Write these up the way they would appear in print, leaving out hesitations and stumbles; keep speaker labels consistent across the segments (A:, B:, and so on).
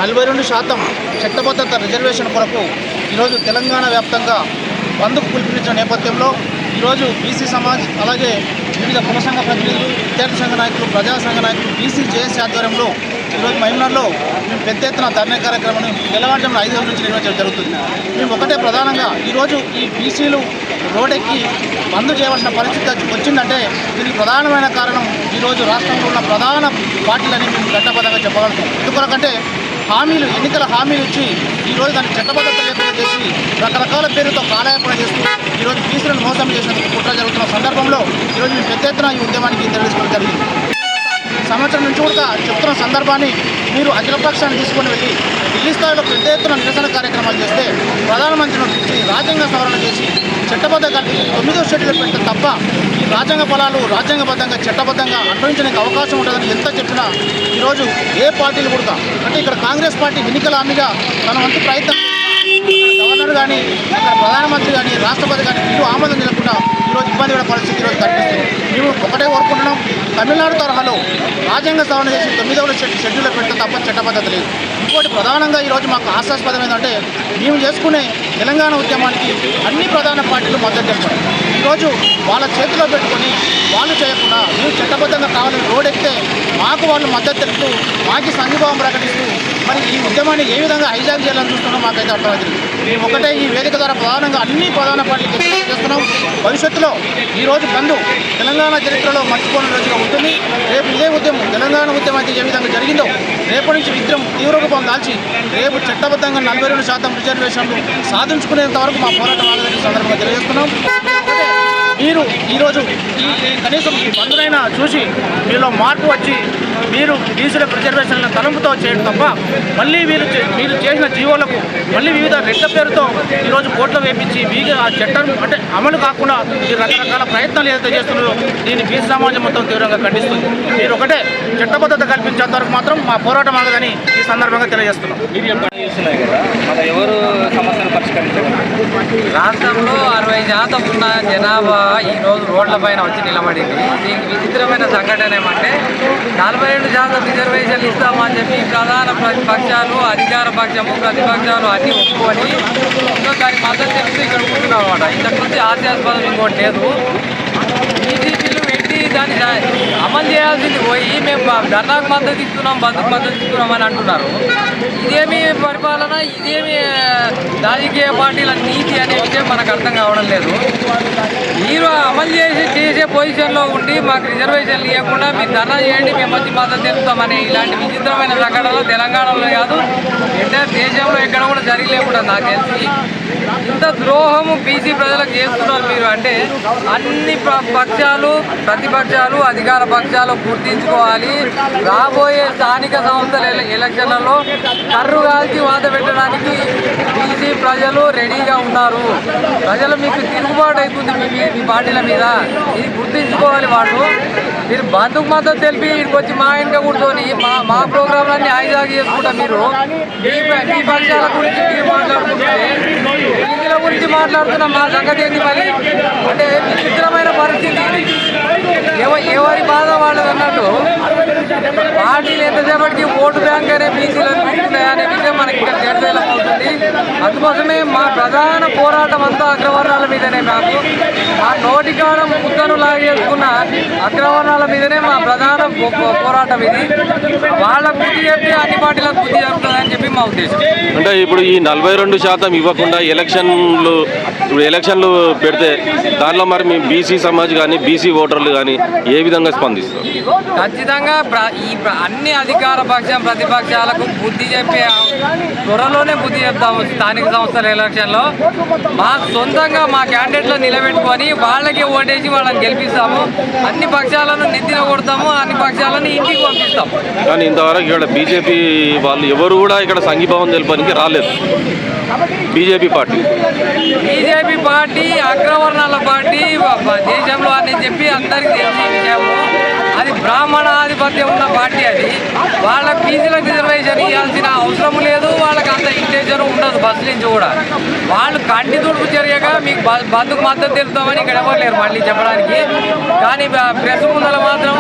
A: 42% చట్టబద్ధత రిజర్వేషన్ కొరకు ఈరోజు తెలంగాణ వ్యాప్తంగా బంద్కు పిలుపునిచ్చిన నేపథ్యంలో ఈరోజు బీసీ సమాజ్ అలాగే వివిధ కుల సంఘ ప్రతినిధులు, విద్యార్థి సంఘ నాయకులు, ప్రజా సంఘ నాయకులు, బీసీ జేఏసీ ఆధ్వర్యంలో ఈరోజు మహబూబ్నగర్లో మేము పెద్ద ఎత్తున ధర్నా కార్యక్రమాన్ని తెల్లవారుజామున 5 గంటల నుంచి నిర్వహించడం జరుగుతుంది. మేము ఒకటే ప్రధానంగా ఈరోజు ఈ బీసీలు రోడ్డెక్కి బంద్ చేయవలసిన పరిస్థితి వచ్చిందంటే దీనికి ప్రధానమైన కారణం ఈరోజు రాష్ట్రంలో ఉన్న ప్రధాన పార్టీలని మేము ఘట్టబద్ధంగా చెప్పగలుగుతాం. ఎందుకంటే ఎన్నికల హామీలు ఇచ్చి ఈరోజు దాన్ని చట్టబద్ధత లేకుండా చేసి రకరకాల పేరుతో కాలయాపన చేస్తూ ఈరోజు బీసీలను మోసం చేసినందుకు కుట్ర జరుగుతున్న సందర్భంలో ఈరోజు మేము పెద్ద ఎత్తున ఈ ఉద్యమానికి తెలియజేసుకోవడం జరిగింది. సంవత్సరం నుంచి కూడా చెప్తున్న సందర్భాన్ని మీరు అఖిలపక్షాన్ని తీసుకొని వెళ్ళి ఢిల్లీ స్థాయిలో పెద్ద ఎత్తున నిరసన కార్యక్రమాలు చేస్తే ప్రధానమంత్రిని పిలిచి రాజ్యాంగ సవరణ చేసి చట్టబద్ధ కల్పించి 9వ షెడ్యూల్ పెడితే తప్ప ఈ రాజ్యాంగ ఫలాలు రాజ్యాంగబద్ధంగా చట్టబద్ధంగా అనుభవించడానికి అవకాశం ఉంటుందని ఎంత చెప్పినా ఈరోజు ఏ పార్టీలు కూడా అంటే ఇక్కడ కాంగ్రెస్ పార్టీ ఎన్నికల హామీగా తన వంతు ప్రయత్నం గవర్నర్ కానీ ఇక్కడ ప్రధానమంత్రి కానీ రాష్ట్రపతి కానీ ఇటు ఆమోదం నిలకుండా ఈరోజు ఇబ్బంది పడే పరిస్థితి ఈరోజు కనిపిస్తుంది. మేము ఒకటే కోరుకుంటున్నాం, తమిళనాడు తరహాలో రాజ్యాంగ సవరణ చేసి 9వ షెడ్యూల్లో పెడితే తప్ప చట్టబద్ధత లేదు. ఇంకోటి ప్రధానంగా ఈరోజు మాకు ఆశాస్పదం ఏంటంటే మేము చేసుకునే తెలంగాణ ఉద్యమానికి అన్ని ప్రధాన పార్టీలు మద్దతు చెప్పడం. ఈరోజు వాళ్ళ చేతిలో పెట్టుకొని వాళ్ళు చేయకుండా మేము చట్టబద్ధంగా కావాలని రోడ్డెక్కితే మాకు వాళ్ళు మద్దతు తెలుపుతూ మాకు సంఘీభావం ప్రకటిస్తూ మరి ఈ ఉద్యమాన్ని ఏ విధంగా హైజాక్ చేయాలని చూస్తున్నాం మాకైతే అర్థమవుతుంది. మేము ఒకటే ఈ వేదిక ద్వారా ప్రధానంగా అన్ని ప్రధాన పార్టీలు చేస్తున్నాం. భవిష్యత్తులో ఈరోజు బంద్ తెలంగాణ చరిత్రలో మర్చిపోని రోజుగా ఉంటుంది. రేపు ఇదే ఉద్యమం తెలంగాణ ఉద్యమం అయితే ఏ విధంగా జరిగిందో రేపటి నుంచి విద్యం తీవ్ర రూపం దాల్చి రేపు చట్టబద్ధంగా 42% రిజర్వేషన్లు సాధించుకునేంత వరకు మా పోరాటం ఆగదని సందర్భంగా తెలియజేస్తున్నాం. మీరు ఈరోజు ఈ కనీసం ఈ బంధునైనా చూసి మీలో మార్పు వచ్చి మీరు బీసీల రిజర్వేషన్లను తలంపుతో చేయడం తప్ప మళ్ళీ మీరు చేసిన జీవోలకు మళ్ళీ వివిధ రెడ్ల పేరుతో ఈరోజు కోర్టులో వేపించి ఆ చట్టం అంటే అమలు కాకుండా మీరు రకరకాల ప్రయత్నాలు ఏదైతే చేస్తున్నారో దీన్ని బీసీ సమాజం మొత్తం తీవ్రంగా ఖండిస్తుంది. మీరు ఒకటే చట్టబద్ధత కల్పించేంత వరకు మాత్రం మా పోరాటం ఆగదని ఈ సందర్భంగా తెలియజేస్తున్నాం.
B: ఎవరు సమస్యలు పరిష్కరించారు?
C: రాష్ట్రంలో 60% ఉన్న జనాభా ఈరోజు రోడ్లపైన వచ్చి నిలబడింది. దీనికి విచిత్రమైన సంఘటన ఏమంటే 42% రిజర్వేషన్లు ఇస్తామని చెప్పి ప్రధాన పక్షాలు, అధికార పక్షము, ప్రతిపక్షాలు అన్నీ ఒప్పుకొని దానికి మద్దతు చెప్తూ ఇక్కడ కూర్చున్నాం అన్నమాట. ఇంతకుముందు హాస్యాస్పదం ఇంకోటి లేదు. బీజేపీలు పెట్టి దాన్ని అమలు చేయాల్సింది పోయి మేము ధర్నాకు మద్దతు ఇస్తున్నాం, బంధుకు మద్దతు ఇస్తున్నాం అని అంటున్నారు. ఇదేమి పరిపాలన, ఇదేమి రాజకీయ పార్టీల నీతి అనే విషయం మనకు అర్థం కావడం లేదు. మీరు అమలు చేసే పొజిషన్లో ఉండి మాకు రిజర్వేషన్లు ఇవ్వకుండా మీరు ధర్నా చేయండి, మేము వచ్చి మద్దతు తెలుపుతామని ఇలాంటి విచిత్రమైన ప్రకటనలు తెలంగాణలో కాదు ఎంటైర్ దేశంలో ఎక్కడ కూడా జరగలేకుండా నాకు తెలిసి ఇంత ద్రోహము బీసీ ప్రజలకు చేస్తున్నారు మీరు. అంటే అన్ని పక్షాలు, ప్రతిపక్షాలు, అధికార పక్షాలు గుర్తించుకోవాలి. రాబోయే స్థానిక సంస్థల ఎలక్షన్లలో కర్రు కాల్చి వాత పెట్టడానికి బీసీ ప్రజలు రెడీగా ఉన్నారు. ప్రజలు మీకు తిరుగుబాటు అవుతుంది మీ పార్టీల మీద, ఇది గుర్తించుకోవాలి. వాళ్ళు మీరు బంధుకు మద్దతు తెలిపి ఇక్కడికి వచ్చి మా ఇంట్లో కూర్చొని మా ప్రోగ్రాంలన్నీ హైజాక్ చేసుకుంటా మీరు మీ పక్షాల గురించి మీరు మాట్లాడుకుంటే బీసీల గురించి మాట్లాడుతున్న మా సంగతి ఏంటి మరి? అంటే విచిత్రమైన పరిస్థితి. ఎవరి బాధ వాళ్ళది అన్నట్టు పార్టీలు ఎంతసేపటికి ఓటు బ్యాంక్ అనే బీసీలను అనే విషయం మనకి ఇక్కడ జడదేలం అవుతుంది. అందుకోసమే మా ప్రధాన పోరాటం అంతా అగ్రవర్ణాల మీదనే. మా నోటికాడ ముద్దను లాగేసుకున్న అగ్రవర్ణాల మీదనే మా ప్రధాన పోరాటం ఇది. వాళ్ళ బుద్ధి చెప్పి అన్ని పార్టీలకు బుద్ధి చెప్తుందని చెప్పి మా ఉద్దేశం.
B: అంటే ఇప్పుడు ఈ 42% ఇవ్వకుండా ఎలక్షన్లు పెడితే దానిలో మరి మీ బీసీ సమాజ్ కానీ బీసీ ఓటర్లు కానీ ఏ విధంగా స్పందిస్తారు?
C: ఖచ్చితంగా ఈ అన్ని అధికార పక్షం, ప్రతిపక్షాలకు బుద్ధి చెప్పే త్వరలోనే బుద్ధి చెప్తాము. స్థానిక సంస్థల ఎలక్షన్లో మా సొంతంగా మా క్యాండిడేట్లను నిలబెట్టుకొని వాళ్ళకి ఓటేసి వాళ్ళని గెలిపిస్తాము. అన్ని పక్షాలను నెత్తిన కొడతాము, అన్ని పక్షాలను ఇంటికి పంపిస్తాము.
B: కానీ ఇంతవరకు ఇక్కడ బీజేపీ వాళ్ళు ఎవరు కూడా ఇక్కడ సంఘీభావం తెలపడానికి రాలేదు. బీజేపీ పార్టీ అగ్రవర్ణాల పార్టీ దేశంలో అని చెప్పి అందరికీ తెలిసిన విషయము. అది బ్రాహ్మణాధిపత్యం ఉన్న పార్టీ. అది వాళ్ళకి బీసీలకు రిజర్వేషన్ ఇవ్వాల్సిన అవసరం లేదు, వాళ్ళకి అంత ఇంటెన్షన్ ఉండదు. బస్సు నుంచి కూడా వాళ్ళు కంటి తుడుపు చర్యగా మీకు బంధుకు మద్దతు తెలుపుతామని ఇక్కడ ఎవరు లేరు మళ్ళీ చెప్పడానికి. కానీ ప్రెస్ ముందర మాత్రం,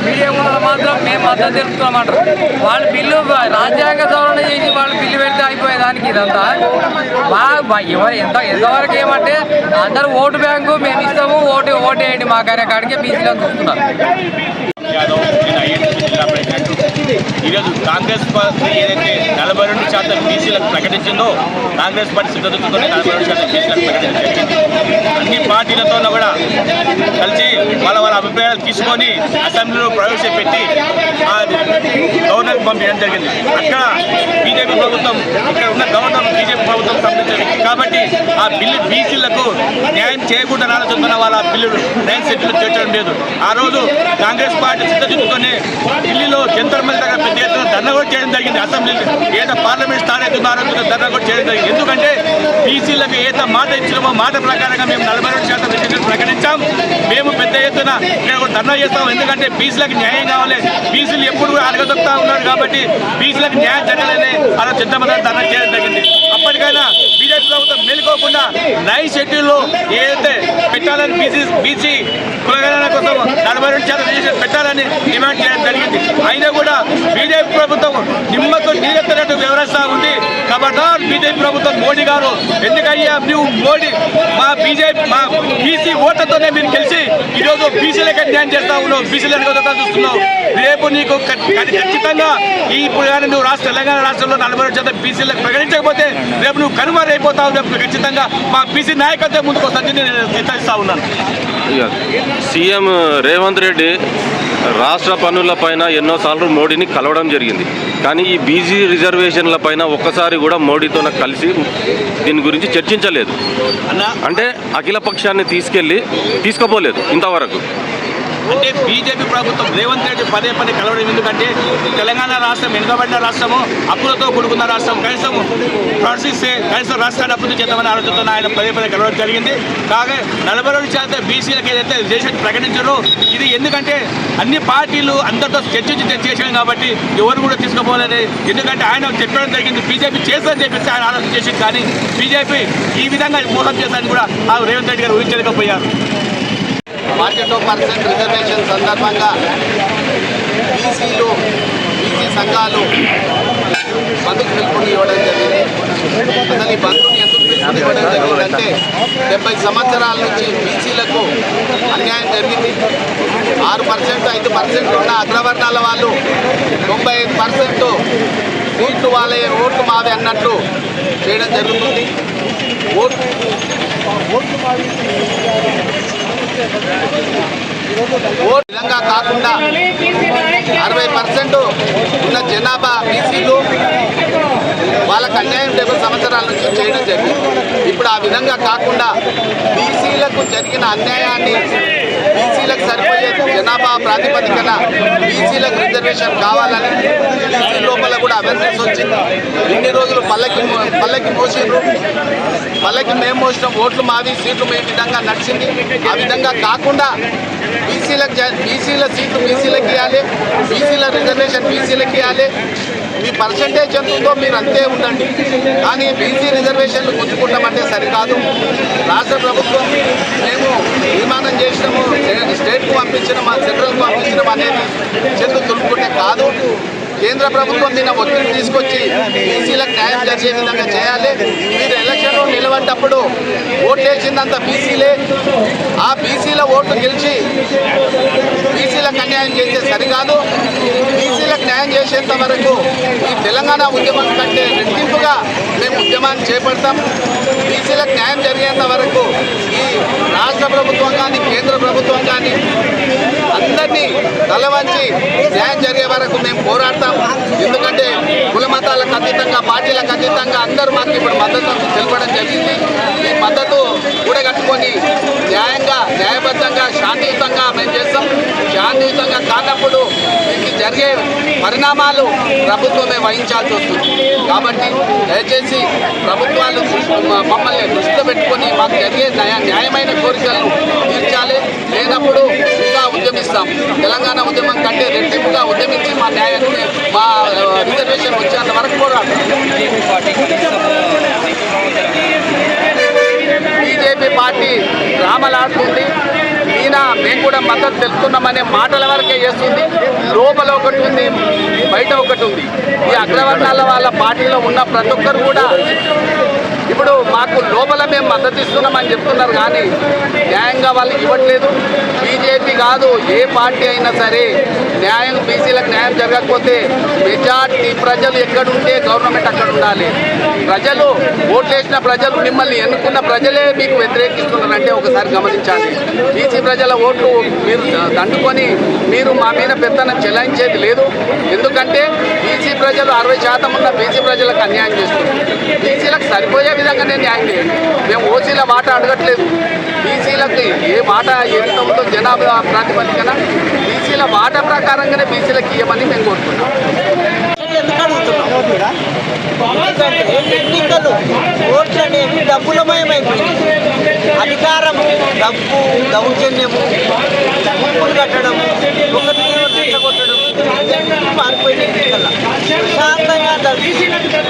B: మీడియా ముందర మాత్రం మేము మద్దతు తెలుపుతామంటారు. వాళ్ళు బిల్లు రాజ్యాంగ సవరణ చేసి చేయడానికి ఇదంతా ఎంతవరకు ఏమంటే అందరూ ఓటు బ్యాంకు మేము ఇస్తాము, ఓటు వేయండి మాకనే కాడికే బీసీలను చూస్తున్నారు.
D: ఈరోజు కాంగ్రెస్ పార్టీ ఏదైతే 42% బీసీలకు ప్రకటించిందో, కాంగ్రెస్ పార్టీ సిద్ధతతోనే 42% బీసీలకు ప్రకటించింది. అన్ని పార్టీలతో కూడా కలిసి వాళ్ళ అభిప్రాయాలు తీసుకొని అసెంబ్లీలో ప్రవేశపెట్టి గవర్నర్కి పంపించడం జరిగింది. అక్కడ బీజేపీ ప్రభుత్వం, ఇక్కడ ఉన్న గవర్నర్ బీజేపీ ప్రభుత్వం సంబంధించింది కాబట్టి ఆ బిల్లు బీసీలకు న్యాయం చేయకుండా ఆలోచిస్తున్న వాళ్ళ బిల్లు 9 సెట్లు చేర్చడం లేదు. ఆ రోజు కాంగ్రెస్ పార్టీ సిద్ధతతోనే ఢిల్లీలో జంతర్ మంతర్ దగ్గర పెద్ద ఎత్తున ధర్నా కూడా చేయడం జరిగింది. అసెంబ్లీ ఏదైతే పార్లమెంట్ స్థానిక ధర్నా కూడా చేయడం జరిగింది. ఎందుకంటే బీసీలకు ఏదైతే మాట ఇచ్చినామో మాట ప్రకారంగా మేము 42% రిజర్వేషన్ ప్రకటించాం. మేము పెద్ద ఎత్తున ధర్నా చేస్తాం. ఎందుకంటే బీసీలకు న్యాయం కావాలి. బీసీలు ఎప్పుడు కూడా అడగదొక్కుతా ఉన్నారు కాబట్టి బీసీలకు న్యాయం జరగాలని అలా జంతర్ ధర్నా చేయడం జరిగింది. అప్పటికైనా బీజేపీ ప్రభుత్వం మేలుకోకుండా 9 షెడ్యూల్లో ఏదైతే పెట్టాలని బీసీ కులగణన కోసం 42% రిజర్వేషన్ పెట్టాలని డిమాండ్ చేయడం జరిగింది. అయినా కూడా బీజేపీ ప్రభుత్వం నిమ్మకు నీరెత్తనట్టు వివరిస్తూ ఉంది. ఖబర్దార్ బీజేపీ ప్రభుత్వం, మోడీ గారు, ఎందుకయ్యా నువ్వు మోడీ మా బీసీ ఓట్లతోనే మీరు గెలిచి ఈరోజు బీసీలకు అన్యాయం చేస్తా ఉన్నావు, బీసీలకు చూస్తున్నావు. రేపు నీకు ఖచ్చితంగా ఇప్పుడు కానీ నువ్వు తెలంగాణ రాష్ట్రంలో 42% బీసీలకు ప్రకటించకపోతే రేపు నువ్వు కనుమరైపోతావు. రేపు ఖచ్చితంగా మా బీసీ నాయకత్వం ముందుకు వస్తుంది నేను హెచ్చరిస్తా ఉన్నాను.
E: సీఎం రేవంత్ రెడ్డి రాష్ట్ర పన్నుల పైన ఎన్నోసార్లు మోడీని కలవడం జరిగింది. కానీ ఈ బీసీ రిజర్వేషన్ల పైన ఒక్కసారి కూడా మోడీతో కలిసి దీని గురించి చర్చించలేదు. అంటే అఖిల పక్షాన్ని తీసుకుపోలేదు ఇంతవరకు.
D: అంటే బీజేపీ ప్రభుత్వం రేవంత్ రెడ్డి పదే కలవడం ఎందుకంటే తెలంగాణ రాష్ట్రం వెనుకబడిన రాష్ట్రము, అప్పులతో కూడుకున్న రాష్ట్రం, కనీసం రాష్ట్రాన్ని అభివృద్ధి చేద్దామని ఆలోచనతో ఆయన పదే కలవడం జరిగింది. కాగా 42% బీసీలకు ఏదైతే రిజర్వేషన్ ప్రకటించారో ఇది ఎందుకంటే అన్ని పార్టీలు అందరితో చర్చించి చేశాం కాబట్టి ఎవరు కూడా తీసుకోపోలేదు. ఎందుకంటే ఆయన చెప్పడం జరిగింది బీజేపీ చేస్తుందని చెప్పేసి ఆయన ఆలోచన చేసింది. కానీ బీజేపీ ఈ విధంగా మోసం చేస్తారని కూడా ఆ రేవంత్ రెడ్డి గారు ఊహించలేకపోయారు.
A: 42% రిజర్వేషన్ సందర్భంగా బీసీ సంఘాలు బంధుకు పిలుపుని ఇవ్వడం జరిగింది. అసలు ఈ బంధుని ఎందుకు పిలుపుని ఇవ్వడం జరిగిందంటే 70 సంవత్సరాల నుంచి బీసీలకు అన్యాయం జరిగింది. 6%, 5% ఉన్న అగ్రవర్ణాల వాళ్ళు 95% సీట్లు వాళ్ళే, ఓట్లు మావి అన్నట్టు చేయడం జరుగుతుంది. విధంగా కాకుండా 60% ఉన్న జనాభా బీసీలు వాళ్ళకు అన్యాయం 70 సంవత్సరాల నుంచి చేయడం జరిగింది. ఇప్పుడు ఆ విధంగా కాకుండా బీసీలకు జరిగిన అన్యాయాన్ని బీసీలకు సరిపోయే జనాభా ప్రాతిపదికన బీసీలకు రిజర్వేషన్ కావాలని బీసీ లోపల కూడా అవేర్నెస్ వచ్చింది. ఇన్ని రోజులు పల్లకి మోసిండ్రు, పల్లకి మేము మోసినాం, ఓట్లు మావి సీట్లు మేము విధంగా నడిచింది. ఆ విధంగా కాకుండా బీసీల సీట్లు బీసీలకు ఇవ్వాలి, బీసీల రిజర్వేషన్ బీసీలకు ఇవ్వాలి. మీ పర్సంటేజ్ ఎంత ఉందో మీరు అంతే ఉండండి. కానీ బీసీ రిజర్వేషన్లు గుంజుకుంటామంటే సరికాదు. రాష్ట్ర ప్రభుత్వం మేము తీర్మానం చేసినాము, స్టేట్కు పంపించినాము, సెంట్రల్కు పంపించడం అనేది చెందు తులుపుకుంటే కాదు. కేంద్ర ప్రభుత్వం మీద ఒత్తిడి తీసుకొచ్చి బీసీలకు న్యాయం జరిగే విధంగా చేయాలి. మీరు ఎలక్షన్లో నిలబడ్డప్పుడు ఓట్లు వేసిందంతా బీసీలే. ఆ బీసీల ఓట్లు గెలిచి బీసీలకు అన్యాయం చేస్తే సరికాదు. బీసీలకు న్యాయం చేసేంత వరకు ఈ తెలంగాణ ఉద్యమం కంటే రెట్టింపుగా మేము ఉద్యమాన్ని చేపడతాం. బీసీలకు న్యాయం జరిగేంత వరకు ఈ రాష్ట్ర ప్రభుత్వం కానీ కేంద్ర ప్రభుత్వం కానీ అందరినీ తలవంచి న్యాయం జరిగే వరకు మేము పోరాడతాం. ఎందుకంటే కుల మతాలకు అతీతంగా, పార్టీలకు అతీతంగా అందరూ మాకు ఇప్పుడు మద్దతు తెలపడం జరిగింది. ఈ మద్దతు కూడగట్టుకొని న్యాయంగా, న్యాయబద్ధంగా, శాంతియుతంగా మేము చేస్తాం. శాంతియుతంగా కానప్పుడు దీనికి జరిగే పరిణామాలు ప్రభుత్వమే వహించాల్సి వస్తుంది. కాబట్టి దయచేసి ప్రభుత్వాలు మమ్మల్ని దృష్టిలో పెట్టుకొని మాకు జరిగే న్యాయమైన కోరికలను తీర్చాలి. లేనప్పుడు ఇంకా ఉద్యమిస్తాం. తెలంగాణ ఉద్యమం కంటే రెట్టింపుగా ఉద్యమించి మా రిజర్వేషన్ వచ్చేంత వరకు పోరాడతాం. బీజేపీ పార్టీ డ్రామాలాడుతుంది. ఈయన
F: కూడా మద్దతు తెలుపుతున్నామనే మాటల వరకే చేస్తుంది. లోపల ఒకటి ఉంది, బయట ఒకటి ఉంది. ఈ అగ్రవర్ణాల వాళ్ళ పార్టీలో ఉన్న ప్రతి ఒక్కరు కూడా ఇప్పుడు మాకు లోపల మేము మద్దతు ఇస్తున్నామని చెప్తున్నారు, కానీ న్యాయంగా వాళ్ళు ఇవ్వట్లేదు. బీజేపీ కాదు, ఏ పార్టీ అయినా సరే న్యాయం, బీసీలకు న్యాయం జరగకపోతే మెజార్టీ ప్రజలు ఎక్కడుంటే గవర్నమెంట్ అక్కడ ఉండాలి. ప్రజలు ఓట్లేసిన ప్రజలు, మిమ్మల్ని ఎన్నుకున్న ప్రజలే మీకు వ్యతిరేకిస్తున్నారంటే ఒకసారి గమనించాలి. బీసీ ప్రజల ఓట్లు మీరు దండుకొని మీరు మా మీద పెత్తనం చెలాయించేది లేదు. ఎందుకంటే బీసీ ప్రజలు 60% ఉన్న బీసీ ప్రజలకు అన్యాయం చేస్తున్నారు. బీసీలకు సరిపోయే విధంగానే న్యాయం చేయండి. మేము ఓసీల వాటా అడగట్లేదు. బీసీలకు ఏ వాటా ఎంత ఉందో జనాభా ప్రాతిపదికన బీసీల వాటా ప్రకారంగానే బీసీలకు ఇవ్వమని మేము కోరుతున్నాం.
G: ఎన్నికలు ఓట్లు అనేవి డబ్బులమయమైపోయింది. అధికారం, డబ్బు, దౌర్జన్యము, ముక్కులు కట్టడం, ఒకరిని రెచ్చగొట్టడం మారిపోయిన ఎన్నికల ప్రశాంతంగా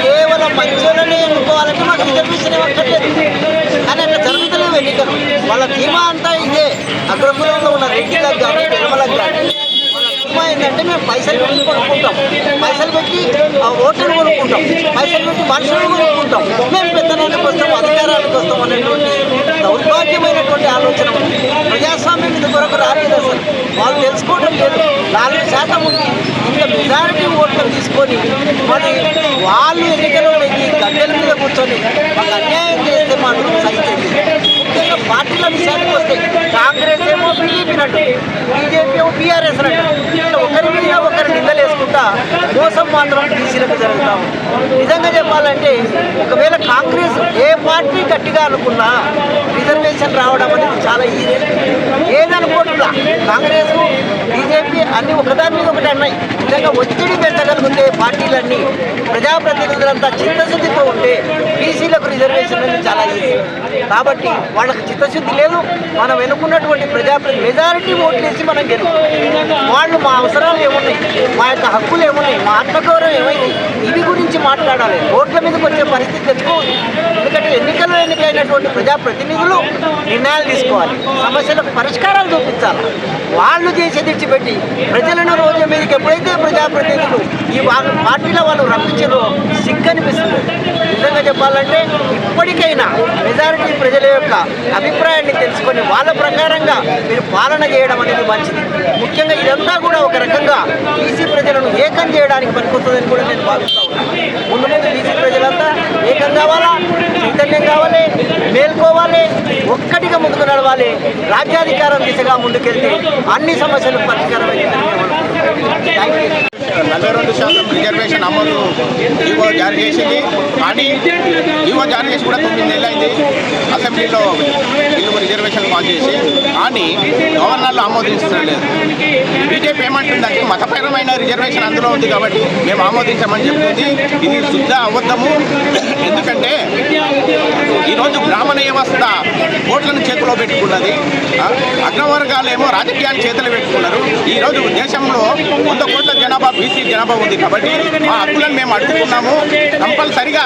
G: కేవలం మంచోళ్ళనే ఎన్నుకోవాలంటే మాకు రిజర్వేషన్ ఇవ్వట్లేదు. కానీ అట్లా జరుగుతలేవు ఎన్నికలు. వాళ్ళ ధీమా అంతా ఇదే. అగ్రకులంలో ఉన్న రెడ్డిలకు కానీ పెరమలకు కానీ ఏంటంటే మేము పైసలు పెట్టి కొనుక్కుంటాం, పైసలు పెట్టి ఓట్లను కొనుక్కుంటాం, పైసలు పెట్టి మనుషులను కొనుక్కుంటాం, మేము పెద్దనానికి వస్తాం, అధికారానికి వస్తాం అనేటువంటి దౌర్భాగ్యమైనటువంటి ఆలోచన ఉంది. ప్రజాస్వామ్యం ఇది కొరకు రాలేదు. అసలు వాళ్ళు తెలుసుకోవడం లేదు. 4% ఉంది. ఇంకా మెజారిటీ ఓట్లను తీసుకొని మరి వాళ్ళు ఎన్నికల్లో గడ్డల మీద కూర్చొని మాకు అన్యాయం చేస్తే మాత్రం సహించింది. ముఖ్యంగా పార్టీల విషయానికి వస్తే కాంగ్రెస్ ఏమో బీజేపీ నట్టు, బీజేపీ ఏమో బీఆర్ఎస్ నట్టు, ఇట్లా ఒకరి మీద ఒకరి నిందలేసుకుంటా మోసం మాత్రం బీసీలకు జరుగుతాం. నిజంగా చెప్పాలంటే ఒకవేళ కాంగ్రెస్ ఏ పార్టీ గట్టిగా అనుకున్నా రిజర్వేషన్ రావడం అనేది చాలా ఈజీ. ఏదనుకోవట్లా కాంగ్రెస్, బీజేపీ అన్నీ ఒకదాని మీద ఒకటి అన్నాయి. నిజంగా ఒత్తిడి పెంచగలిగితే పార్టీలన్నీ, ప్రజాప్రతినిధులంతా చిత్తశుద్ధితో ఉంటే బీసీలకు రిజర్వేషన్ అనేది చాలా ఈజీ. కాబట్టి వాళ్ళకి చిత్తశుద్ధి లేదు. మనం ఎన్నుకున్నటువంటి మెజారిటీ ఓట్లు వేసి మనం వాళ్ళు మా అవసరాలు ఏమున్నాయి, మా యొక్క హక్కులు ఏమున్నాయి, మా ఆత్మగౌరవం ఏమైంది, ఇవి గురించి మాట్లాడాలి. ఓట్ల మీదకి వచ్చే పరిస్థితి తెచ్చుకోవద్దు. ఎందుకంటే ఎన్నికల్లో ఎన్నికైనటువంటి ప్రజాప్రతినిధులు నిర్ణయాలు తీసుకోవాలి, సమస్యలకు పరిష్కారాలు చూపించాలి. వాళ్ళు చేసేది ఇచ్చిపెట్టి ప్రజలను రోజు మీదకి ఎప్పుడైతే ప్రజాప్రతినిధులు ఈ పార్టీలో వాళ్ళు రప్పించారో సిగ్గనిపిస్తుంది. నిజంగా చెప్పాలంటే ఇప్పటికైనా మెజారిటీ ప్రజల యొక్క అభిప్రాయాన్ని తెలుసుకొని వాళ్ళ ప్రకారంగా మీరు పాలన చేయడం అనేది మంచిది. ముఖ్యంగా ఇదంతా కూడా ఒక రకంగా బీసీ ప్రజలను ఏకం చేయడానికి పనికొస్తుందని కూడా నేను భావిస్తా ఉన్నాను. ముందు బీసీ ప్రజలంతా ఏకం కావాలా, చైతన్యం కావాలి, మేల్కోవాలి, ఒక్కటిగా ముందుకు నడవాలి. రాజ్యాధికారం దిశగా ముందుకెళ్తే అన్ని సమస్యలకు పరిష్కారం అయ్యేదని
A: 42% రిజర్వేషన్ అమలు జీవో జారీ చేసింది. కానీ జీవో జారీ చేసి కూడా 9 నెలలు అయింది. అసెంబ్లీలో బిల్లు రిజర్వేషన్ పాస్ చేసి కానీ గవర్నర్లు ఆమోదించలేదు. బీజేపీ ఏమంటుందంటే మతపరమైన రిజర్వేషన్ అందులో ఉంది కాబట్టి మేము ఆమోదించమని చెప్తుంది. ఇది శుద్ధ అబద్ధము. ఎందుకంటే ఈరోజు బ్రాహ్మణ వ్యవస్థ ఓట్లను చేతిలో పెట్టుకున్నది, అగ్రవర్గాలేమో రాజకీయాలు చేతులు పెట్టుకున్నారు. ఈరోజు దేశంలో 100 కోట్ల జనాభా బీసీ జనాభా ఉంది కాబట్టి మా హక్కులను మేము అడుగుతున్నాము. కంపల్సరిగా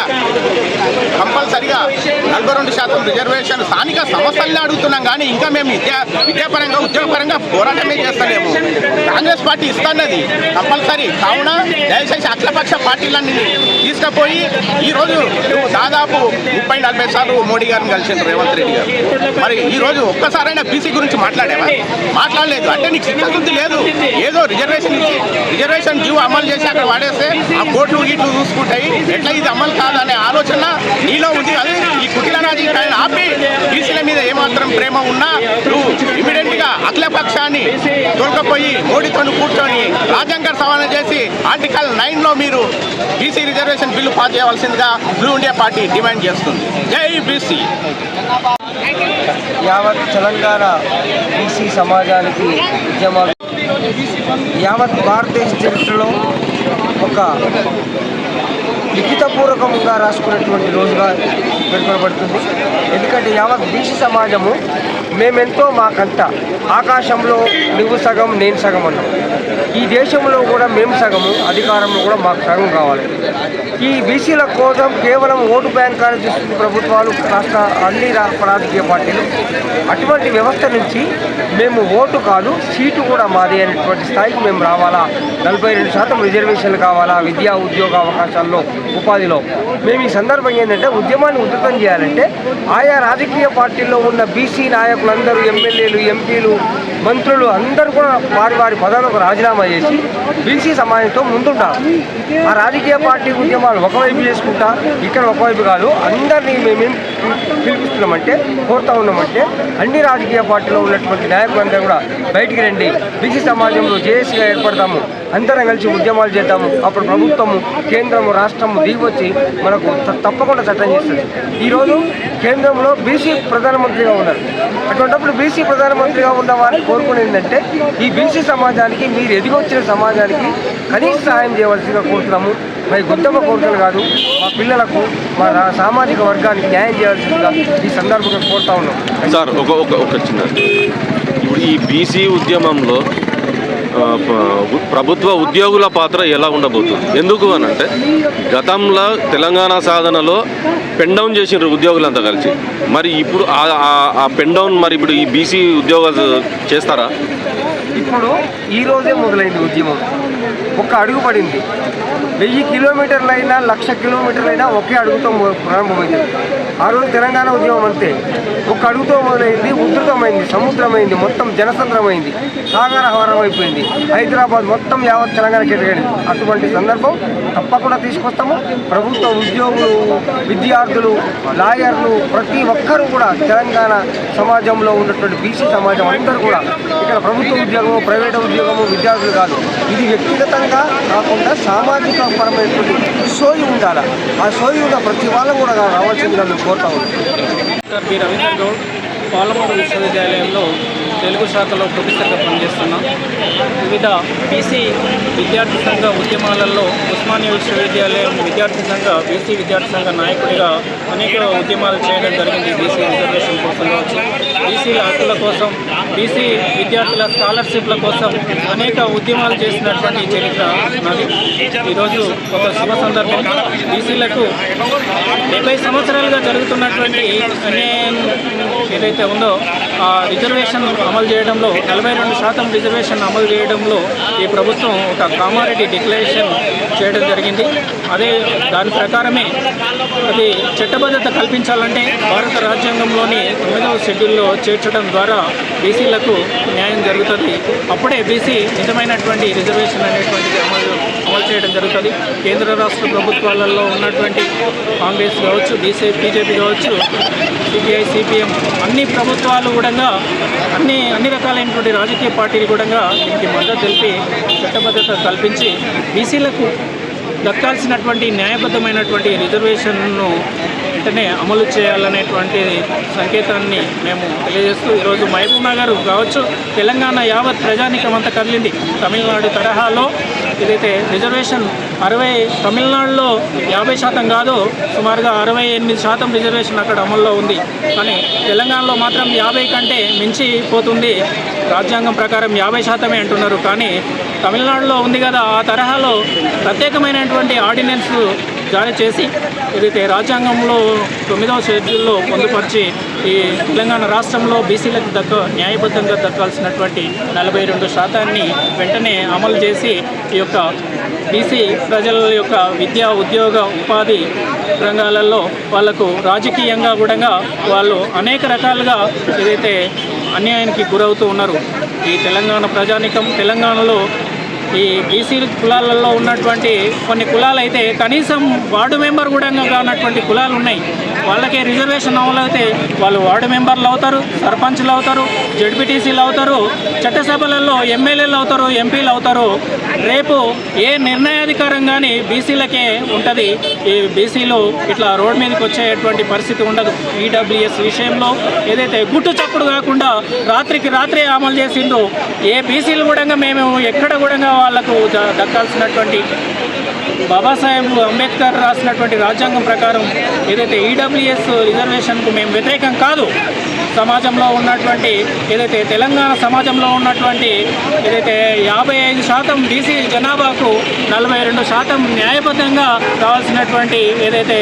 A: 42% రిజర్వేషన్ స్థానిక సంస్థలనే అడుగుతున్నాం. కానీ ఇంకా మేము విద్యాపరంగా ఉద్యోగపరంగా పోరాటమే చేస్తలేము. కాంగ్రెస్ పార్టీ ఇస్తున్నది కంపల్సరీ. కావున దయచేసి అఖిలపక్ష పార్టీలన్నీ తీసుకుపోయి ఈరోజు దాదాపు 30-40 సార్లు మోడీ గారిని కలిసిండ్రు రేవంత్ రెడ్డి గారు. మరి ఈరోజు ఒక్కసారైనా బీసీ గురించి మాట్లాడలేదు. అంటే నీకు చిత్తశుద్ధి లేదు. ఏదో రిజర్వేషన్ జీవో అమలు చేసి అక్కడ వాడేస్తే ఆ కోట్లు గీట్లు చూసుకుంటాయి. ఎట్లా ఇది అమలు కాదనే ఆలోచన నీలో ఉంది. అది ఈ కుటిల రాజకీయాన్ని ఆపి బీసీల మీద ఏమాత్రం ప్రేమ ఉన్నా నువ్వు ఇమీడియట్గా అఖిలపక్షాన్ని తోలుకపోయి మోడీతో కూర్చొని రాజ్యాంగ సవరణ చేసి ఆర్టికల్ 9లో మీరు బీసీ రిజర్వేషన్ బిల్లు పాస్ చేయవలసిందిగా బ్లూ ఇండియా పార్టీ డిమాండ్ చేస్తుంది. జై బీసీ.
H: యావత్ తెలంగాణ బీసీ సమాజానికి ఉద్యమాలు యావత్ భారతదేశ చరిత్రలో ఒక లిఖితపూర్వకంగా రాసుకున్నటువంటి రోజుగా పేర్కొనబడుతుంది. ఎందుకంటే యావత్ బీసీ సమాజము మేమెంతో మాకంత, ఆకాశంలో నువ్వు సగం నేను సగం అన్నాం. ఈ దేశంలో కూడా మేము సగము, అధికారంలో కూడా మాకు సగం కావాలి. ఈ బీసీల కోసం కేవలం ఓటు బ్యాంక్ ఆలోచిస్తున్న ప్రభుత్వాలు, అన్ని రాజకీయ పార్టీలు. అటువంటి వ్యవస్థ నుంచి మేము ఓటు కాదు సీటు కూడా మాది అనేటువంటి స్థాయికి మేము రావాలా. 42% రిజర్వేషన్లు కావాలా విద్యా ఉద్యోగ అవకాశాల్లో, ఉపాధిలో. మేము ఈ సందర్భంగా ఏంటంటే ఉద్యమాన్ని ఉధృతం చేయాలంటే ఆయా రాజకీయ పార్టీల్లో ఉన్న బీసీ నాయకులందరూ, ఎమ్మెల్యేలు, ఎంపీలు, మంత్రులు అందరూ కూడా వారి వారి పదవులకు రాజీనామా చేసి బీసీ సమాజంతో ముందుంటారు. ఆ రాజకీయ పార్టీ ఉద్యమాలు ఒకవైపు చేసుకుంటా, ఇక్కడ ఒకవైపు కాదు, అందరినీ మేమేం పిలిపిస్తున్నామంటే, కోరుతా ఉన్నామంటే అన్ని రాజకీయ పార్టీలో ఉన్నటువంటి నాయకులందరూ కూడా బయటికి రండి, బీసీ సమాజంలో జేఏసీగా ఏర్పడతాము, అందరం కలిసి ఉద్యమాలు చేద్దాము. అప్పుడు ప్రభుత్వము, కేంద్రము, రాష్ట్రము దిగివచ్చి మనకు తప్పకుండా చట్టం చేస్తుంది. ఈరోజు కేంద్రంలో బీసీ ప్రధానమంత్రిగా ఉన్నారు. అటువంటిప్పుడు బీసీ ప్రధానమంత్రిగా ఉన్న వారిని కోరుకునేది ఏంటంటే ఈ బీసీ సమాజానికి, మీరు ఎదిగొచ్చిన సమాజానికి కనీస సహాయం చేయవలసిందిగా కోరుతున్నాము. మరి గొంతమ్మ కోరికలు కాదు, మా పిల్లలకు, మా సామాజిక వర్గానికి న్యాయం చేయాల్సిందిగా ఈ సందర్భంగా కోరుతా ఉన్నాం.
E: సార్ ఒక చిన్న, ఇప్పుడు ఈ బీసీ ఉద్యమంలో ప్రభుత్వ ఉద్యోగుల పాత్ర ఎలా ఉండబోతుంది? ఎందుకు అని అంటే గతంలో తెలంగాణ సాధనలో పెన్ డౌన్ చేసినారు ఉద్యోగులంతా కలిసి. మరి ఇప్పుడు ఆ పెన్ డౌన్ మరి ఇప్పుడు ఈ బీసీ ఉద్యోగాలు చేస్తారా?
H: ఇప్పుడు ఈరోజే మొదలైంది ఉద్యమం, ఒక్క అడుగు పడింది. 1000 కిలోమీటర్లైనా 1,00,000 కిలోమీటర్లైనా ఒకే అడుగుతో ప్రారంభమైంది. ఆ రోజు తెలంగాణ ఉద్యమం అంతే, ఒక్క అడుగుతో మొదలైంది, ఉధృతమైంది, సముద్రమైంది, మొత్తం జనసంద్రమైంది, సాగరహారం అయిపోయింది. హైదరాబాద్ మొత్తం యావత్ తెలంగాణకి ఎదిగింది. అటువంటి సందర్భం తప్పకుండా తీసుకొస్తాము. ప్రభుత్వ ఉద్యోగులు, విద్యార్థులు, లాయర్లు, ప్రతి ఒక్కరూ కూడా తెలంగాణ సమాజంలో ఉన్నటువంటి బీసీ సమాజం అందరూ కూడా, ఇక్కడ ప్రభుత్వ ఉద్యోగము, ప్రైవేట్ ఉద్యోగము, విద్యార్థులు కాదు, ఇది వ్యక్తిగతంగా కాకుండా సామాజిక పరమైనటువంటి సోయి ఉండాలి. ఆ సోయి ఉన్న ప్రతి వాళ్ళం కూడా రావాల్సిందిగా మేము కోరుతా ఉన్నాం.
C: డాక్టర్ బి రవీంద్ర గౌడ్ పాలమూరు విశ్వవిద్యాలయంలో తెలుగు శాఖలో ప్రొఫెసర్గా పనిచేస్తున్నాం. వివిధ బీసీ విద్యార్థి సంఘ ఉద్యమాలలో ఉస్మానియా విశ్వవిద్యాలయం విద్యార్థి సంఘ, బీసీ విద్యార్థి సంఘ నాయకుడిగా అనేక ఉద్యమాలు చేయడం జరిగింది. బీసీ రిజర్వేషన్ కోసం కావచ్చు, బీసీల హక్కుల కోసం, బీసీ విద్యార్థుల స్కాలర్షిప్ల కోసం అనేక ఉద్యమాలు చేసినటువంటి చరిత్ర నాది. ఈరోజు ఒక శుభ సందర్భం. బీసీలకు 70 సంవత్సరాలుగా జరుగుతున్నటువంటి అన్యాయం ఏదైతే ఉందో ఆ రిజర్వేషన్ అమలు చేయడంలో, 42% రిజర్వేషన్ అమలు చేయడంలో ఈ ప్రభుత్వం ఒక కామారెడ్డి డిక్లరేషన్ చేయడం జరిగింది. అదే దాని ప్రకారమే అది చట్టబద్ధత కల్పించాలంటే భారత రాజ్యాంగంలోని 9వ షెడ్యూల్లో చేర్చడం ద్వారా బీసీలకు న్యాయం జరుగుతుంది. అప్పుడే బీసీ నిజమైనటువంటి రిజర్వేషన్ అనేటువంటిది అమలు చేయడం జరుగుతుంది. కేంద్ర రాష్ట్ర ప్రభుత్వాలలో ఉన్నటువంటి కాంగ్రెస్ కావచ్చు, బీజేపీ కావచ్చు, సిపిఐ, సిపిఎం అన్ని ప్రభుత్వాలు కూడా అన్ని రకాలైనటువంటి రాజకీయ పార్టీలు కూడా దీనికి మద్దతు తెలిపి చట్టబద్ధత కల్పించి బీసీలకు దక్కాల్సినటువంటి న్యాయబద్ధమైనటువంటి రిజర్వేషన్ను వెంటనే అమలు చేయాలనేటువంటి సంకేతాన్ని మేము తెలియజేస్తూ ఈరోజు మహబూబ్ నగర్ కావచ్చు, తెలంగాణ యావత్ ప్రజానికం అంతా కదిలింది. తమిళనాడు తరహాలో ఏదైతే రిజర్వేషన్ 60, తమిళనాడులో 50% కాదు, సుమారుగా 68% రిజర్వేషన్ అక్కడ అమల్లో ఉంది. కానీ తెలంగాణలో మాత్రం 50 కంటే మించిపోతుంది. రాజ్యాంగం ప్రకారం 50% అంటున్నారు. కానీ తమిళనాడులో ఉంది కదా, ఆ తరహాలో ప్రత్యేకమైనటువంటి ఆర్డినెన్స్ జారీ చేసి ఏదైతే రాజ్యాంగంలో 9వ షెడ్యూల్లో పొందుపరిచి ఈ తెలంగాణ రాష్ట్రంలో బీసీలకు న్యాయబద్ధంగా దక్కాల్సినటువంటి 42% వెంటనే అమలు చేసి ఈ యొక్క బీసీ ప్రజల యొక్క విద్యా, ఉద్యోగ, ఉపాధి రంగాలలో వాళ్లకు రాజకీయంగా కూడా వాళ్ళు అనేక రకాలుగా ఏదైతే అన్యాయానికి గురవుతూ ఉన్నారు. ఈ తెలంగాణ ప్రజానికం, తెలంగాణలో ఈ బీసీ కులాలలో ఉన్నటువంటి కొన్ని కులాలు అయితే కనీసం వార్డు మెంబర్ కూడా ఉన్నటువంటి కులాలు ఉన్నాయి. వాళ్ళకే రిజర్వేషన్ అమలైతే వాళ్ళు వార్డు మెంబర్లు అవుతారు, సర్పంచ్లు అవుతారు, జడ్పీటీసీలు అవుతారు, చట్టసభలలో ఎమ్మెల్యేలు అవుతారు, ఎంపీలు అవుతారు. రేపు ఏ నిర్ణయాధికారం కానీ బీసీలకే ఉంటుంది. ఈ బీసీలు ఇట్లా రోడ్ మీదకి వచ్చేటువంటి పరిస్థితి ఉండదు. ఈడబ్ల్యూఎస్ విషయంలో ఏదైతే గుట్టు చప్పుడు కాకుండా రాత్రికి రాత్రే అమలు చేసిండ్రో ఏ బీసీలు కూడా మేము ఎక్కడ కూడా వాళ్ళకు దక్కాల్సినటువంటి బాబాసాహెబ్ అంబేద్కర్ రాసినటువంటి రాజ్యాంగం ప్రకారం ఏదైతే ఈడబ్ల్యూఎస్ రిజర్వేషన్కు మేము వ్యతిరేకం కాదు,
I: సమాజంలో ఉన్నటువంటి ఏదైతే తెలంగాణ సమాజంలో ఉన్నటువంటి ఏదైతే 55% బీసీ జనాభాకు 42% న్యాయబద్ధంగా రావాల్సినటువంటి ఏదైతే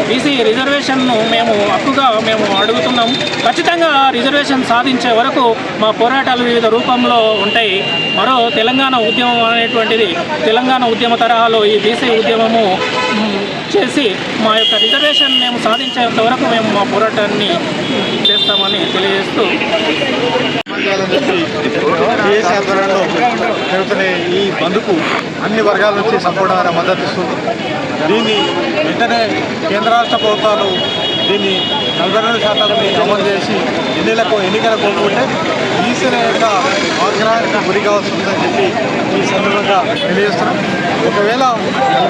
I: బీసీ రిజర్వేషన్ను మేము హక్కుగా మేము అడుగుతున్నాం. ఖచ్చితంగా రిజర్వేషన్ సాధించే వరకు మా పోరాటాలు వివిధ రూపంలో ఉంటాయి. మరో తెలంగాణ ఉద్యమం అనేటువంటిది తెలంగాణ ఉద్యమ తరహాలో ఈ బీసీ ఉద్యమము చేసి మా యొక్క రిజర్వేషన్ మేము సాధించేంత వరకు మేము మా పోరాటాన్ని చేస్తామని తెలియజేస్తూ
A: బీఎస్సీ ఆధ్వర్యంలో జరుగుతున్న ఈ బంద్కు అన్ని వర్గాల నుంచి సంపూర్ణమైన మద్దతు ఇస్తుంది. దీన్ని వెంటనే కేంద్ర రాష్ట్ర ప్రభుత్వాలు దీన్ని 42% అమలు చేసి ఎన్నికల కోరుకుంటే బీసీల యొక్క ఆగ్రహానికి గురి కావాల్సి ఉందని చెప్పి ఈ సందర్భంగా తెలియజేస్తున్నాం. ఒకవేళ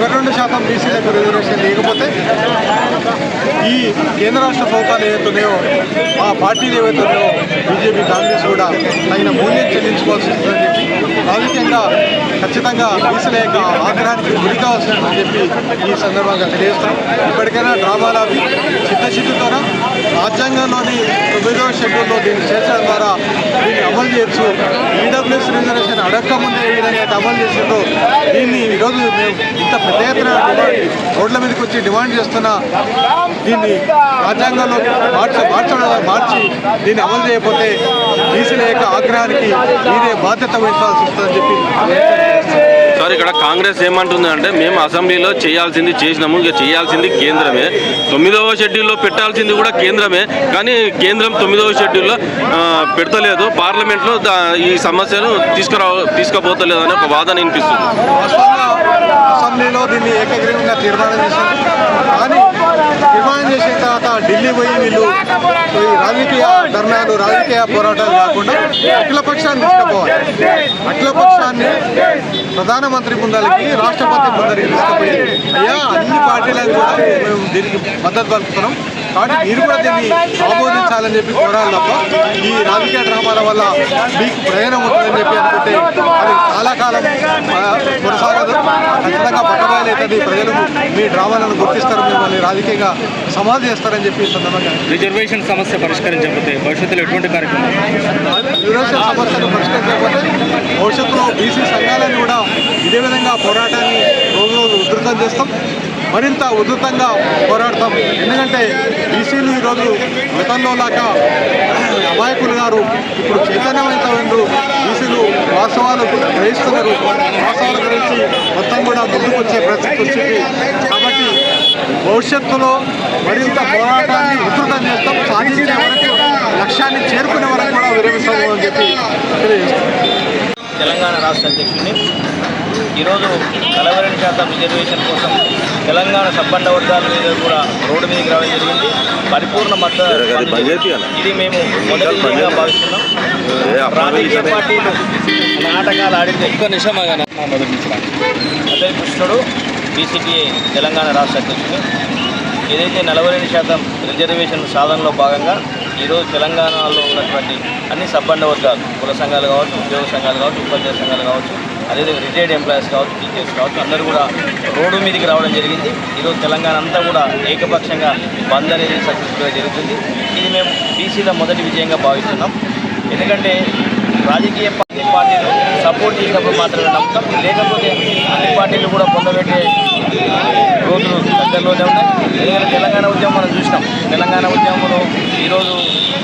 A: 42% బీసీలకు రిజర్వేషన్ లేకపోతే ఈ కేంద్ర రాష్ట్ర ప్రభుత్వాలు ఏవైతున్నాయో ఆ పార్టీలు ఏవైతున్నాయో బీజేపీ కాంగ్రెస్ కూడా తగిన మూల్యం చెల్లించుకోవాల్సి ఉంటుందని చెప్పి రాజకీయంగా ఖచ్చితంగా బీసీల యొక్క ఆగ్రహానికి గురి కావాల్సి ఉంటుందని చెప్పి ఈ సందర్భంగా తెలియజేస్తున్నాం. ఇప్పటికైనా డ్రామాలు అవి చిత్తశుద్ధితోన రాజ్యాంగంలోని 9వ షెడ్యూల్లో దీన్ని చేర్చడం ద్వారా దీన్ని అమలు చేయొచ్చు. ఈడబ్ల్యూఎస్ రిజర్వేషన్ అడగకముందే ఏ విధంగా అయితే అమలు చేసిందో దీన్ని ఈరోజు మేము ఇంత పెద్ద ఎత్తున రోడ్ల మీదకి వచ్చి డిమాండ్ చేస్తున్నా దీన్ని రాజ్యాంగంలో మార్చి దీన్ని అమలు చేయకపోతే బీసీల యొక్క ఆగ్రహానికి మీరే బాధ్యత వహించాల్సి వస్తుందని చెప్పి
E: సార్ ఇక్కడ కాంగ్రెస్ ఏమంటుందంటే మేము అసెంబ్లీలో చేయాల్సింది చేసినాము, ఇక చేయాల్సింది కేంద్రమే. 9వ షెడ్యూల్లో పెట్టాల్సింది కూడా కేంద్రమే, కానీ కేంద్రం 9వ షెడ్యూల్లో పెడతలేదు. పార్లమెంట్లో ఈ సమస్యను తీసుకుపోతలేదు అనే ఒక వాదన వినిపిస్తుంది.
A: అసెంబ్లీలో దీన్ని ఏకగ్రీవంగా తీర్మానం చేశారు. కానీ తీర్మానం చేసిన తర్వాత ఢిల్లీ పోయి వీళ్ళు ఈ రాజకీయ ధర్నాలు రాజకీయ పోరాటాలు కాకుండా అఖిలపక్షాన్ని తీసుకుపోవాలి. అఖిలపక్షాన్ని ప్రధానమంత్రి ముందరికి రాష్ట్రపతి ముందరికి తీసుకుపోయి అయ్యా అన్ని పార్టీలకు కూడా మేము దీనికి మద్దతు పలుకుతున్నాం కాబట్టి మీరు కూడా దీన్ని ఆమోదించాలని చెప్పి కోరాలి తప్ప ఈ రాజకీయ డ్రామాల వల్ల మీకు ప్రయోజనం ఉంటుందని చెప్పి అనుకుంటే అది చాలా కాలం కొనసాగదు. ఖచ్చితంగా పట్టబయలు అవుతుంది. ప్రజలు మీ డ్రామాలను గుర్తిస్తారు, మిమ్మల్ని రాజకీయంగా సమాధి చేస్తారని చెప్పి సందర్భంగా
J: రిజర్వేషన్ సమస్య పరిష్కరించకపోతే భవిష్యత్తులో ఎటువంటి కార్యక్రమం
A: రిజర్వేషన్ సమస్యను పరిష్కరించకపోతే భవిష్యత్తులో బీసీ సంఘాలను కూడా ఇదే విధంగా పోరాటాన్ని రోజు ఉధృతం చేస్తాం, మరింత ఉధృతంగా పోరాడతాం. ఎందుకంటే బీసీలు ఈరోజు గతంలో లాగా అమాయకులు గారు ఇప్పుడు చైతన్యవంతమైనరు. బీసీలు వాస్తవాలు గ్రహిస్తున్నారు. వాస్తవాలు గురించి మొత్తం కూడా ముందుకు వచ్చే పరిస్థితి వచ్చింది. కాబట్టి భవిష్యత్తులో మరింత పోరాటాన్ని ఉధృతం చేస్తాం. సాధించే వరకు లక్ష్యాన్ని చేరుకునే వరకు కూడా విరమిస్తాము అని చెప్పి తెలియజేస్తాం.
D: తెలంగాణ రాష్ట్ర అధ్యక్షుడిని ఈరోజు 42% రిజర్వేషన్ కోసం తెలంగాణ సబ్బండ వర్గాల మీద కూడా రోడ్డు మీదకి రావడం జరిగింది. పరిపూర్ణ మద్దతు ఇది మేము మొదటిగా భావిస్తున్నాం. రాజకీయ పార్టీలు నాటకాలు ఆడితే అదే కృష్ణుడు బీసీటీఏ తెలంగాణ రాష్ట్ర అధ్యక్షుడు ఏదైతే 42% రిజర్వేషన్ సాధనలో భాగంగా ఈరోజు తెలంగాణలో ఉన్నటువంటి అన్ని సబ్బండ వర్గాలు కుల సంఘాలు కావచ్చు, ఉద్యోగ సంఘాలు కావచ్చు, ఉపాధ్యాయ సంఘాలు కావచ్చు, అదేవిధంగా రిటైర్డ్ ఎంప్లాయీస్ కావచ్చు, టీచర్స్ కావచ్చు, అందరూ కూడా రోడ్డు మీదకి రావడం జరిగింది. ఈరోజు తెలంగాణ అంతా కూడా ఏకపక్షంగా బంద్ అనేది సక్సెస్ఫుల్గా జరుగుతుంది. ఇది మేము బీసీల మొదటి విజయంగా భావిస్తున్నాం. ఎందుకంటే రాజకీయ పార్టీలు సపోర్ట్ చేసినప్పుడు మాత్రమే నమ్మకం, లేకపోతే అన్ని పార్టీలు కూడా పొందబెట్టే రోజులు దగ్గరలోనే ఉన్నాయి. ఎందుకంటే తెలంగాణ ఉద్యమం మనం చూసినాం. తెలంగాణ ఉద్యమంలో ఈరోజు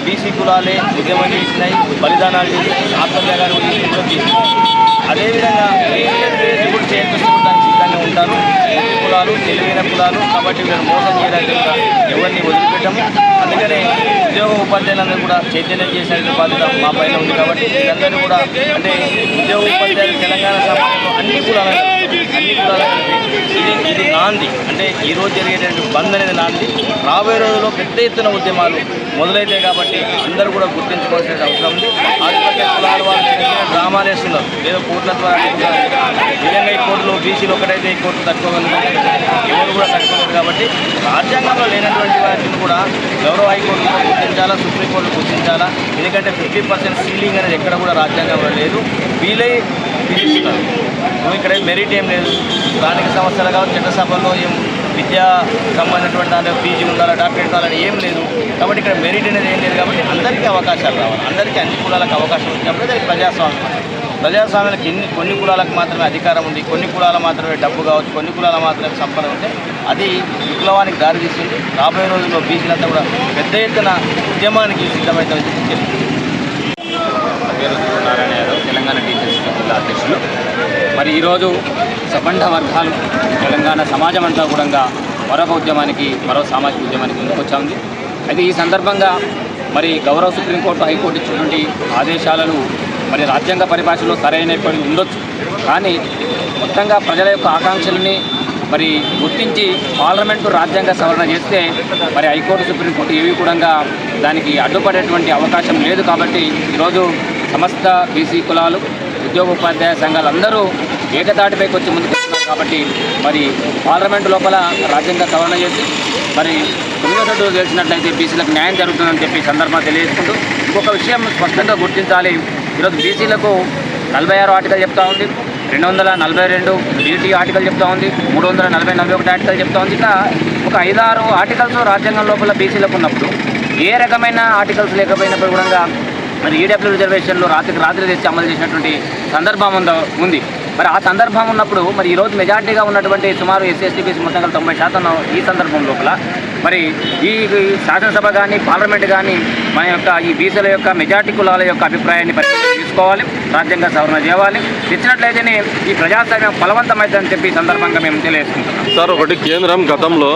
D: బీసీ కులాలే ఉద్యమం చేసినాయి, బలిదానాలు చేసినాయి, ఆత్మత్యాగాలు కూడా బీసీ. అదేవిధంగా ఇప్పుడు చేర్చుకోవడానికి సిద్ధంగా ఉంటారు కులాలు, తెలివైన కులాలు. కాబట్టి వీళ్ళు మోసం చేయడానికి కూడా ఎవరిని వదిలిపెట్టాము. అందుకనే ఉద్యోగ ఉపాధ్యాయులందరూ కూడా చైతన్యం చేసిన బాధ్యత మా పైన ఉంది. కాబట్టి వీళ్ళందరూ కూడా అంటే ఉద్యోగ ఉపాధ్యాయులు తెలంగాణ సమాజంలో అన్ని కులాలు ఇది నాంది. అంటే ఈరోజు జరిగేటువంటి బంద్ అనేది నాంది. రాబోయే రోజుల్లో పెద్ద ఎత్తున ఉద్యమాలు మొదలైతాయి. కాబట్టి అందరూ కూడా గుర్తించుకోవాల్సిన అవసరం ఉంది. ఆధిపత్య కులాల వాళ్ళు డ్రామాలు వేస్తున్నారు, ఏదో కోర్టుల ద్వారా నిజంగా ఈ కోర్టులో బీసీలు ఒకటైతే ఈ కోర్టు తట్టుకోగలుగుతారు, ఎవరు కూడా తట్టుకోలేదు. కాబట్టి రాజ్యాంగంలో లేనటువంటి వాటిని కూడా గౌరవ హైకోర్టులో గుర్తించాలా, సుప్రీంకోర్టు గుర్తించాలా. ఎందుకంటే 50% సీలింగ్ అనేది ఎక్కడ కూడా రాజ్యాంగంలో లేదు. వీలై పిలుస్తున్నారు. ఇక్కడ మెరిట్ ఏం లేదు. స్థానిక సంస్థలు కావచ్చు, చట్టసభల్లో ఏం విద్యా సంబంధించినటువంటి దాంట్లో పీజీ ఉండాలి, డాక్టరేట్ ఉండాలని ఏం లేదు. కాబట్టి ఇక్కడ మెరిట్ అనేది ఏం లేదు. కాబట్టి అందరికీ అవకాశాలు రావాలి, అందరికీ అన్ని కులాలకు అవకాశం వచ్చినప్పుడు అది ప్రజాస్వామ్యం. ప్రజాస్వామ్యానికి కొన్ని కులాలకు మాత్రమే అధికారం ఉంది, కొన్ని కులాలు మాత్రమే డబ్బు కావచ్చు, కొన్ని కులాలు మాత్రమే సంపద ఉంటే అది విప్లవానికి దారితీస్తుంది. రాబోయే రోజుల్లో బీసీలంతా కూడా పెద్ద ఎత్తున ఉద్యమానికి సిద్ధమవుతామని తెలియదు.
K: పేరు నారాయణ యాదవ్, తెలంగాణ టీచర్స్ జిల్లా అధ్యక్షులు. మరి ఈరోజు సబండ వర్గాలు తెలంగాణ సమాజం అంతా కూడా మరొక ఉద్యమానికి, మరో సామాజిక ఉద్యమానికి ముందుకొచ్చా ఉంది. అయితే ఈ సందర్భంగా మరి గౌరవ సుప్రీంకోర్టు, హైకోర్టు ఇచ్చినటువంటి ఆదేశాలను మరి రాజ్యాంగ పరిభాషలో సరైనటువంటి ఉండొచ్చు, కానీ మొత్తంగా ప్రజల యొక్క ఆకాంక్షలని మరి గుర్తించి పార్లమెంటు రాజ్యాంగ సవరణ చేస్తే మరి హైకోర్టు, సుప్రీంకోర్టు ఏవి కూడా దానికి అడ్డుపడేటువంటి అవకాశం లేదు. కాబట్టి ఈరోజు సమస్త బీసీ కులాలు, ఉద్యోగోపాధ్యాయ సంఘాలందరూ ఏకతాటిపైకి వచ్చి ముందుకు వస్తున్నారు. కాబట్టి మరి పార్లమెంటు లోపల రాజ్యాంగ సవరణ చేసి మరి 9వ షెడ్యూల్ చేసినట్లయితే బీసీలకు న్యాయం జరుగుతుందని చెప్పి సందర్భంగా తెలియజేసుకుంటూ ఇంకొక విషయం స్పష్టంగా గుర్తించాలి. ఈరోజు బీసీలకు 46 ఆర్టికల్ చెప్తా ఉంది, 242 DT ఆర్టికల్ చెప్తా ఉంది, 341 ఆర్టికల్ చెప్తా ఉంది. ఇట్లా ఒక 5-6 ఆర్టికల్స్ రాజ్యాంగం లోపల బీసీలకు ఉన్నప్పుడు ఏ రకమైన ఆర్టికల్స్ లేకపోయినప్పుడు కూడా మరి ఈడబ్ల్యూ రిజర్వేషన్లు రాత్రి తెచ్చి అమలు చేసినటువంటి సందర్భం ఉంది. మరి ఆ సందర్భం ఉన్నప్పుడు మరి ఈరోజు మెజార్టీగా ఉన్నటువంటి సుమారు SC/ST బీసీ మొత్తం 90% ఈ సందర్భం లోపల మరి ఈ శాసనసభ కానీ, పార్లమెంట్ కానీ మన యొక్క ఈ బీసీల యొక్క మెజార్టీ కులాల యొక్క అభిప్రాయాన్ని తీసుకోవాలి, రాజ్యాంగ సవరణ చేయాలి. తెచ్చినట్లయితేనే ఈ ప్రజాస్వామ్యం ఫలవంతమైందని చెప్పి సందర్భంగా మేము తెలియజేసుకుంటున్నాం.
E: సార్, ఒకటి కేంద్రం గతంలో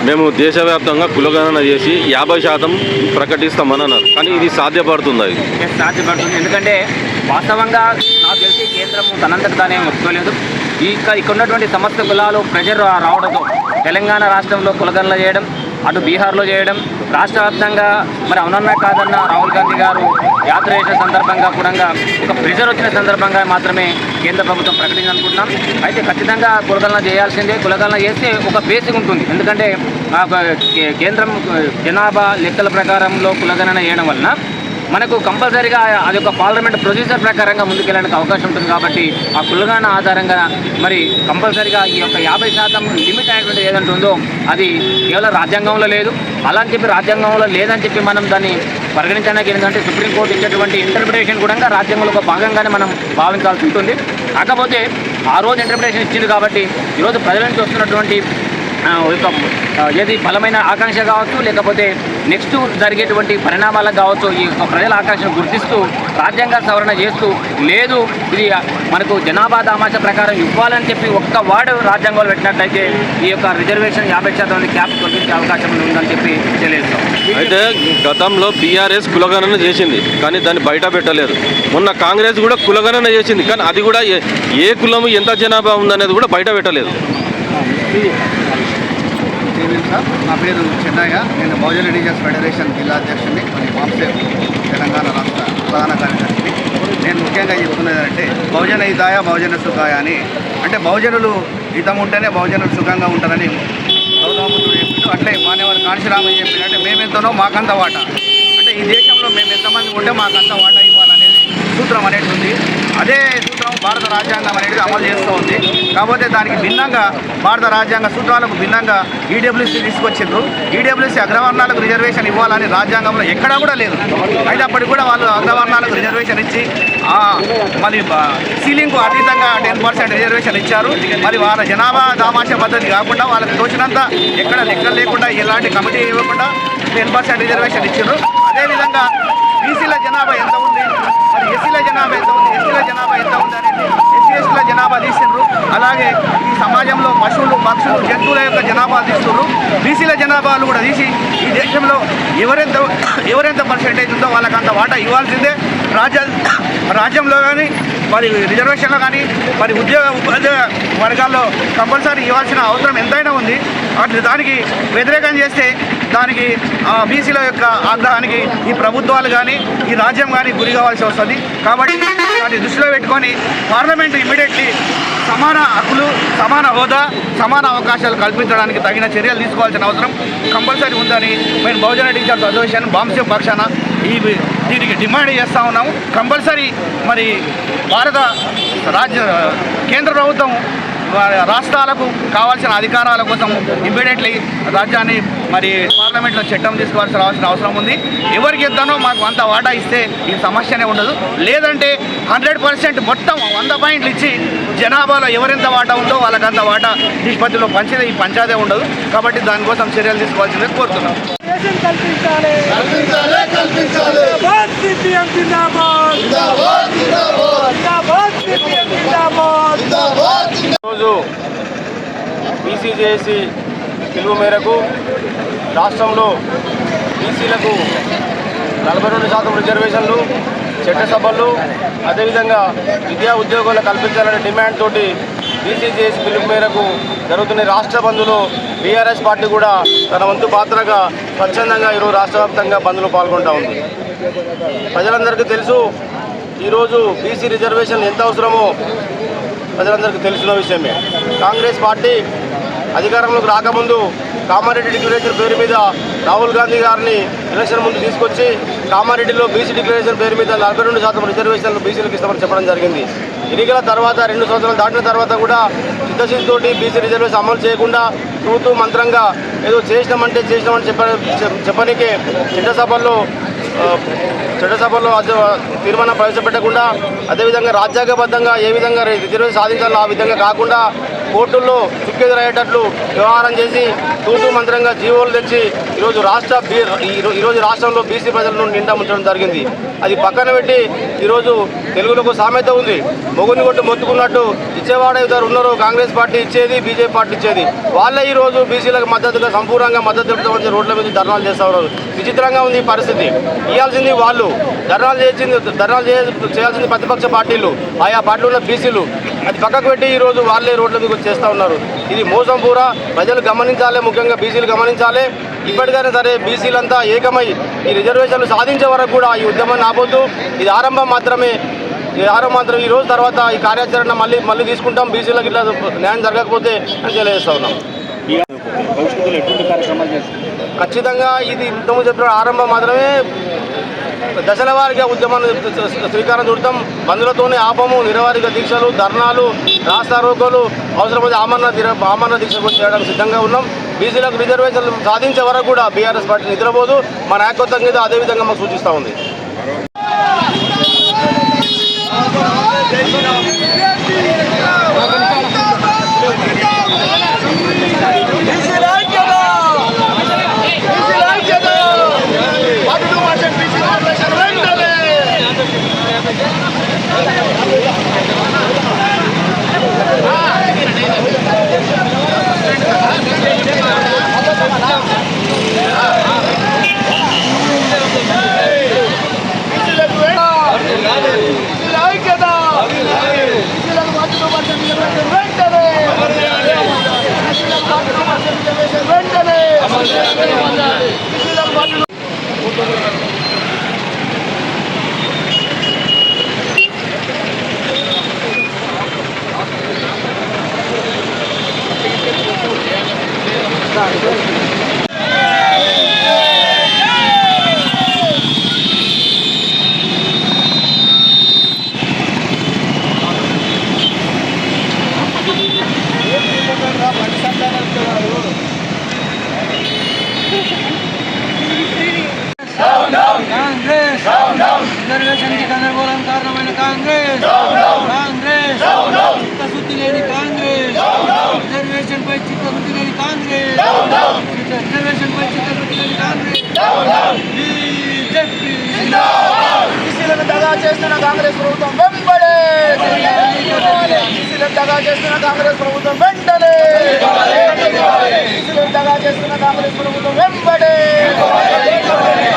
E: మేము దేశవ్యాప్తంగా కులగణన చేసి 50% ప్రకటిస్తామని అన్నారు, కానీ ఇది సాధ్యపడుతుందా? ఇది
K: సాధ్యపడుతుంది. ఎందుకంటే వాస్తవంగా నాకు తెలిసి కేంద్రం తనంతట తానే ఒప్పుకోలేదు. ఇక్కడ ఉన్నటువంటి సమస్త కులాలు ప్రెజర్ రావడంతో తెలంగాణ రాష్ట్రంలో కులగణన చేయడం, అటు బీహార్లో చేయడం, రాష్ట్ర వ్యాప్తంగా మరి అవునన్నా కాదన్న రాహుల్ గాంధీ గారు యాత్ర చేసిన సందర్భంగా కూడా ఒక ప్రెజర్ వచ్చిన సందర్భంగా మాత్రమే కేంద్ర ప్రభుత్వం ప్రకటించాలనుకుంటున్నాం. అయితే ఖచ్చితంగా కులగణన చేయాల్సిందే. కులగణన చేస్తే ఒక బేసిక్ ఉంటుంది. ఎందుకంటే కేంద్రం జనాభా లెక్కల ప్రకారంలో కులగణన చేయడం వలన మనకు కంపల్సరీగా అది ఒక పార్లమెంట్ ప్రొసీజర్ ప్రకారంగా ముందుకెళ్ళడానికి అవకాశం ఉంటుంది. కాబట్టి ఆ కులగణన ఆధారంగా మరి కంపల్సరీగా ఈ యొక్క 50% లిమిట్ అనేటువంటి ఏదంటే ఉందో అది కేవలం రాజ్యాంగంలో లేదు. అలా అని చెప్పి రాజ్యాంగంలో లేదని చెప్పి మనం దాన్ని పరిగణించడానికి ఏంటంటే సుప్రీంకోర్టు ఇచ్చేటువంటి ఇంటర్ప్రిటేషన్ కూడా రాజ్యాంగంలో ఒక భాగంగానే మనం భావించాల్సి ఉంటుంది. కాకపోతే ఆ రోజు ఇంటర్ప్రిటేషన్ ఇచ్చింది కాబట్టి ఈరోజు ప్రజల నుంచి వస్తున్నటువంటి ఏది బలమైన ఆకాంక్ష కావచ్చు, లేకపోతే నెక్స్ట్ జరిగేటువంటి పరిణామాలకు కావచ్చు, ఈ ప్రజల ఆకాంక్షను గుర్తిస్తూ రాజ్యాంగ సవరణ చేస్తూ లేదు ఇది మనకు జనాభా దామాష ప్రకారం ఇవ్వాలని చెప్పి ఒక్క వార్డు రాజ్యాంగంలో పెట్టినట్లయితే ఈ యొక్క రిజర్వేషన్ 50% క్యాప్ తొలగించే అవకాశం ఉందని చెప్పి తెలియజేస్తాం.
E: అయితే గతంలో బీఆర్ఎస్ కులగణన చేసింది, కానీ దాన్ని బయట పెట్టలేదు. మొన్న కాంగ్రెస్ కూడా కులగణన చేసింది, కానీ అది కూడా ఏ కులము ఎంత జనాభా ఉందనేది కూడా బయట పెట్టలేదు.
A: సార్, నా పేరు చెన్నయ్య. నేను బహుజన టీచర్స్ ఫెడరేషన్ జిల్లా అధ్యక్షుడిని, మాంసేవ్ తెలంగాణ రాష్ట్ర ప్రధాన కార్యదర్శిని. నేను ముఖ్యంగా చెప్తున్నది అంటే బహుజన హితాయ బహుజన సుఖాయ అని, అంటే బహుజనులు హితం ఉంటేనే బహుజనులు సుఖంగా ఉంటారని గౌతమబుద్ధుడు చెప్పిండు. అట్లే మానేవారు కాంశీరామయ్య చెప్పినట్టే మేమెంతనో మాకంత వాటా, అంటే ఈ దేశంలో మేము ఎంతమంది ఉంటే మాకంత వాటా ఇవ్వాలనేది సూత్రం అనేది ఉంది. అదే సూత్రం భారత రాజ్యాంగం అనేది అమలు చేస్తూ ఉంది. కాకపోతే దానికి భిన్నంగా భారత రాజ్యాంగ సూత్రాలకు భిన్నంగా ఈడబ్ల్యూసీ తీసుకొచ్చిండ్రు. ఈడబ్ల్యూసీ అగ్రవర్ణాలకు రిజర్వేషన్ ఇవ్వాలని రాజ్యాంగంలో ఎక్కడా కూడా లేదు. అయినప్పటికీ కూడా వాళ్ళు అగ్రవర్ణాలకు రిజర్వేషన్ ఇచ్చి మరి సీలింగ్కు అతీతంగా 10% రిజర్వేషన్ ఇచ్చారు. మరి వాళ్ళ జనాభా దామాష పద్ధతి కాకుండా వాళ్ళకి తోచినంత ఎక్కడ లెక్కలు లేకుండా ఎలాంటి కమిటీ ఇవ్వకుండా 10% రిజర్వేషన్ ఇచ్చారు. అదేవిధంగా బీసీల జనాభా ఎంత ఉంది, మరి ఎస్సీల జనాభా ఎంత ఉంది, ఎస్టీల జనాభా ఎంత ఉంది అనేది SC/STల జనాభా తీసిండ్రు. అలాగే ఈ సమాజంలో పశువులు, పక్షులు, జంతువుల యొక్క జనాభా తీస్తున్నారు. బీసీల జనాభాలు కూడా తీసి ఈ దేశంలో ఎవరెంత పర్సెంటేజ్ ఉందో వాళ్ళకంత వాటా ఇవ్వాల్సిందే. రాజ్యంలో కానీ మరి రిజర్వేషన్లో కానీ మరి ఉపాధ్యాయ వర్గాల్లో కంపల్సరీ ఇవ్వాల్సిన అవసరం ఎంతైనా ఉంది. దానికి వ్యతిరేకం చేస్తే దానికి బీసీల యొక్క ఆగ్రహానికి ఈ ప్రభుత్వాలు కానీ ఈ రాజ్యం కానీ గురి కావాల్సి వస్తుంది. కాబట్టి దాన్ని దృష్టిలో పెట్టుకొని పార్లమెంటు ఇమ్మీడియట్లీ సమాన హక్కులు, సమాన హోదా, సమాన అవకాశాలు కల్పించడానికి తగిన చర్యలు తీసుకోవాల్సిన అవసరం కంపల్సరీ ఉందని మేము బహుజన టీచర్స్ అసోసియేషన్ బాంసే పక్షాన దీనికి డిమాండ్ చేస్తూ ఉన్నాము. కంపల్సరీ మరి కేంద్ర ప్రభుత్వం
F: రాష్ట్రాలకు కావాల్సిన అధికారాల కోసం ఇమ్మీడియట్లీ రాజ్యాన్ని మరి పార్లమెంట్లో చట్టం తీసుకోవాల్సిన అవసరం ఉంది. ఎవరికి ఇద్దానో మాకు అంత వాటా ఇస్తే ఈ సమస్యనే ఉండదు. లేదంటే 100% మొత్తం 100 పాయింట్లు ఇచ్చి జనాభాలో ఎవరెంత వాటా ఉందో వాళ్ళకంత వాటా నిష్పత్తిలో పంచేది ఈ పంచాదే ఉండదు. కాబట్టి దానికోసం చర్యలు తీసుకోవాల్సిందే కోరుతున్నాం.
E: ఈరోజు బీసీజేఏసీ పిలుపు మేరకు రాష్ట్రంలో బీసీలకు 42% రిజర్వేషన్లు, చట్టసభలు, అదేవిధంగా విద్యా ఉద్యోగాలు కల్పించాలనే డిమాండ్ తోటి బీసీజేఏసీ పిలుపు మేరకు జరుగుతున్న రాష్ట్ర బంద్లో బీఆర్ఎస్ పార్టీ కూడా తన వంతు పాత్రగా స్వచ్ఛందంగా ఈరోజు రాష్ట్ర వ్యాప్తంగా బంద్లో పాల్గొంటూ ఉంది. ప్రజలందరికీ తెలుసు, ఈరోజు బీసీ రిజర్వేషన్ ఎంత అవసరమో ప్రజలందరికీ తెలిసిన విషయమే. కాంగ్రెస్ పార్టీ అధికారంలోకి రాకముందు కామారెడ్డి డిక్లరేషన్ పేరు మీద రాహుల్ గాంధీ గారిని ఎలక్షన్ ముందు తీసుకొచ్చి కామారెడ్డిలో బీసీ డిక్లరేషన్ పేరు మీద 42% రిజర్వేషన్లు బీసీలకు ఇస్తామని చెప్పడం జరిగింది. ఎన్నికల తర్వాత 2 సంవత్సరాలు దాటిన తర్వాత కూడా చిత్తశుద్ధితోటి బీసీ రిజర్వేషన్ అమలు చేయకుండా తూతూ మంత్రంగా ఏదో చేసినామని చెప్పనికే చట్టసభల్లో తీర్మానం ప్రవేశపెట్టకుండా, అదేవిధంగా రాజ్యాంగబద్ధంగా ఏ విధంగా రిజర్వేషన్ సాధించాలో ఆ విధంగా కాకుండా కోర్టుల్లో చుక్కెదురయ్యేటట్లు వ్యవహారం చేసి తూతూ మంత్రంగా జీవోలు తెచ్చి ఈరోజు రాష్ట్రంలో బీసీ ప్రజలను నిండా ముంచడం జరిగింది. అది పక్కన పెట్టి ఈరోజు తెలుగులో ఒక సామెత ఉంది, మొగుని కొట్టు మొత్తుకున్నట్టు ఇచ్చేవాడే ఇద్దరు ఉన్నారు. కాంగ్రెస్ పార్టీ ఇచ్చేది, బీజేపీ పార్టీ ఇచ్చేది. వాళ్ళే ఈరోజు బీసీలకు మద్దతుగా సంపూర్ణంగా మద్దతు తెలుపుతామని రోడ్ల మీద ధర్నాలు చేస్తూ ఉన్నారు. విచిత్రంగా ఉంది ఈ పరిస్థితి. ఇవ్వాల్సింది వాళ్ళు, ధర్నాలు చేయాల్సింది ప్రతిపక్ష పార్టీలు, ఆయా పార్టీలు ఉన్న బీసీలు. అది పక్కకు పెట్టి ఈరోజు వాళ్ళే రోడ్ల మీద చేస్తూ ఉన్నారు. ఇది మోసం పూరా. ప్రజలు గమనించాలి, ముఖ్యంగా బీసీలు గమనించాలి. ఇప్పటికైనా సరే బీసీలంతా ఏకమై ఈ రిజర్వేషన్లు సాధించే వరకు కూడా ఈ ఉద్యమాన్ని ఆపొద్దు. ఇది ఆరంభం మాత్రమే. ఈ రోజు తర్వాత ఈ కార్యాచరణ మళ్ళీ తీసుకుంటాం. బీసీలకు ఇట్లా న్యాయం జరగకపోతే అని తెలియజేస్తా ఉన్నాం. ఖచ్చితంగా ఇది ఇంతకుముందు చెప్పిన ఆరంభం మాత్రమే. దశల వారీగా ఉద్యమాన్ని శ్రీకారం చుడతాం. బంధులతోనే ఆపము. నిరవారిక దీక్షలు, ధర్నాలు, రాస్తారోకోలు, అవసరమైతే ఆమరణ దీక్ష చేయడానికి సిద్ధంగా ఉన్నాం. బీసీలకు రిజర్వేషన్లు సాధించే వరకు కూడా బీఆర్ఎస్ పార్టీ నిద్రపోదు. మా నాయకత్వం మీద అదేవిధంగా మాకు సూచిస్తూ ఉంది.
H: రిజర్వేషన్ కి గందరగోళం కారణమైన కాంగ్రెస్ చిత్తశుద్ధి లేని కాంగ్రెస్, రిజర్వేషన్ పై చిత్తశుద్ధి లేని కాంగ్రెస్, రిజర్వేషన్ పై చిత్తశుద్ధి లేని కాంగ్రెస్.
F: బీసీలను దగా చేస్తున్న కాంగ్రెస్ ప్రభుత్వం వెంబడే, బీసీలను దగా చేస్తున్న కాంగ్రెస్ ప్రభుత్వం వెంటనే, బీసీలను దగా చేస్తున్న కాంగ్రెస్ ప్రభుత్వం వెంబడే,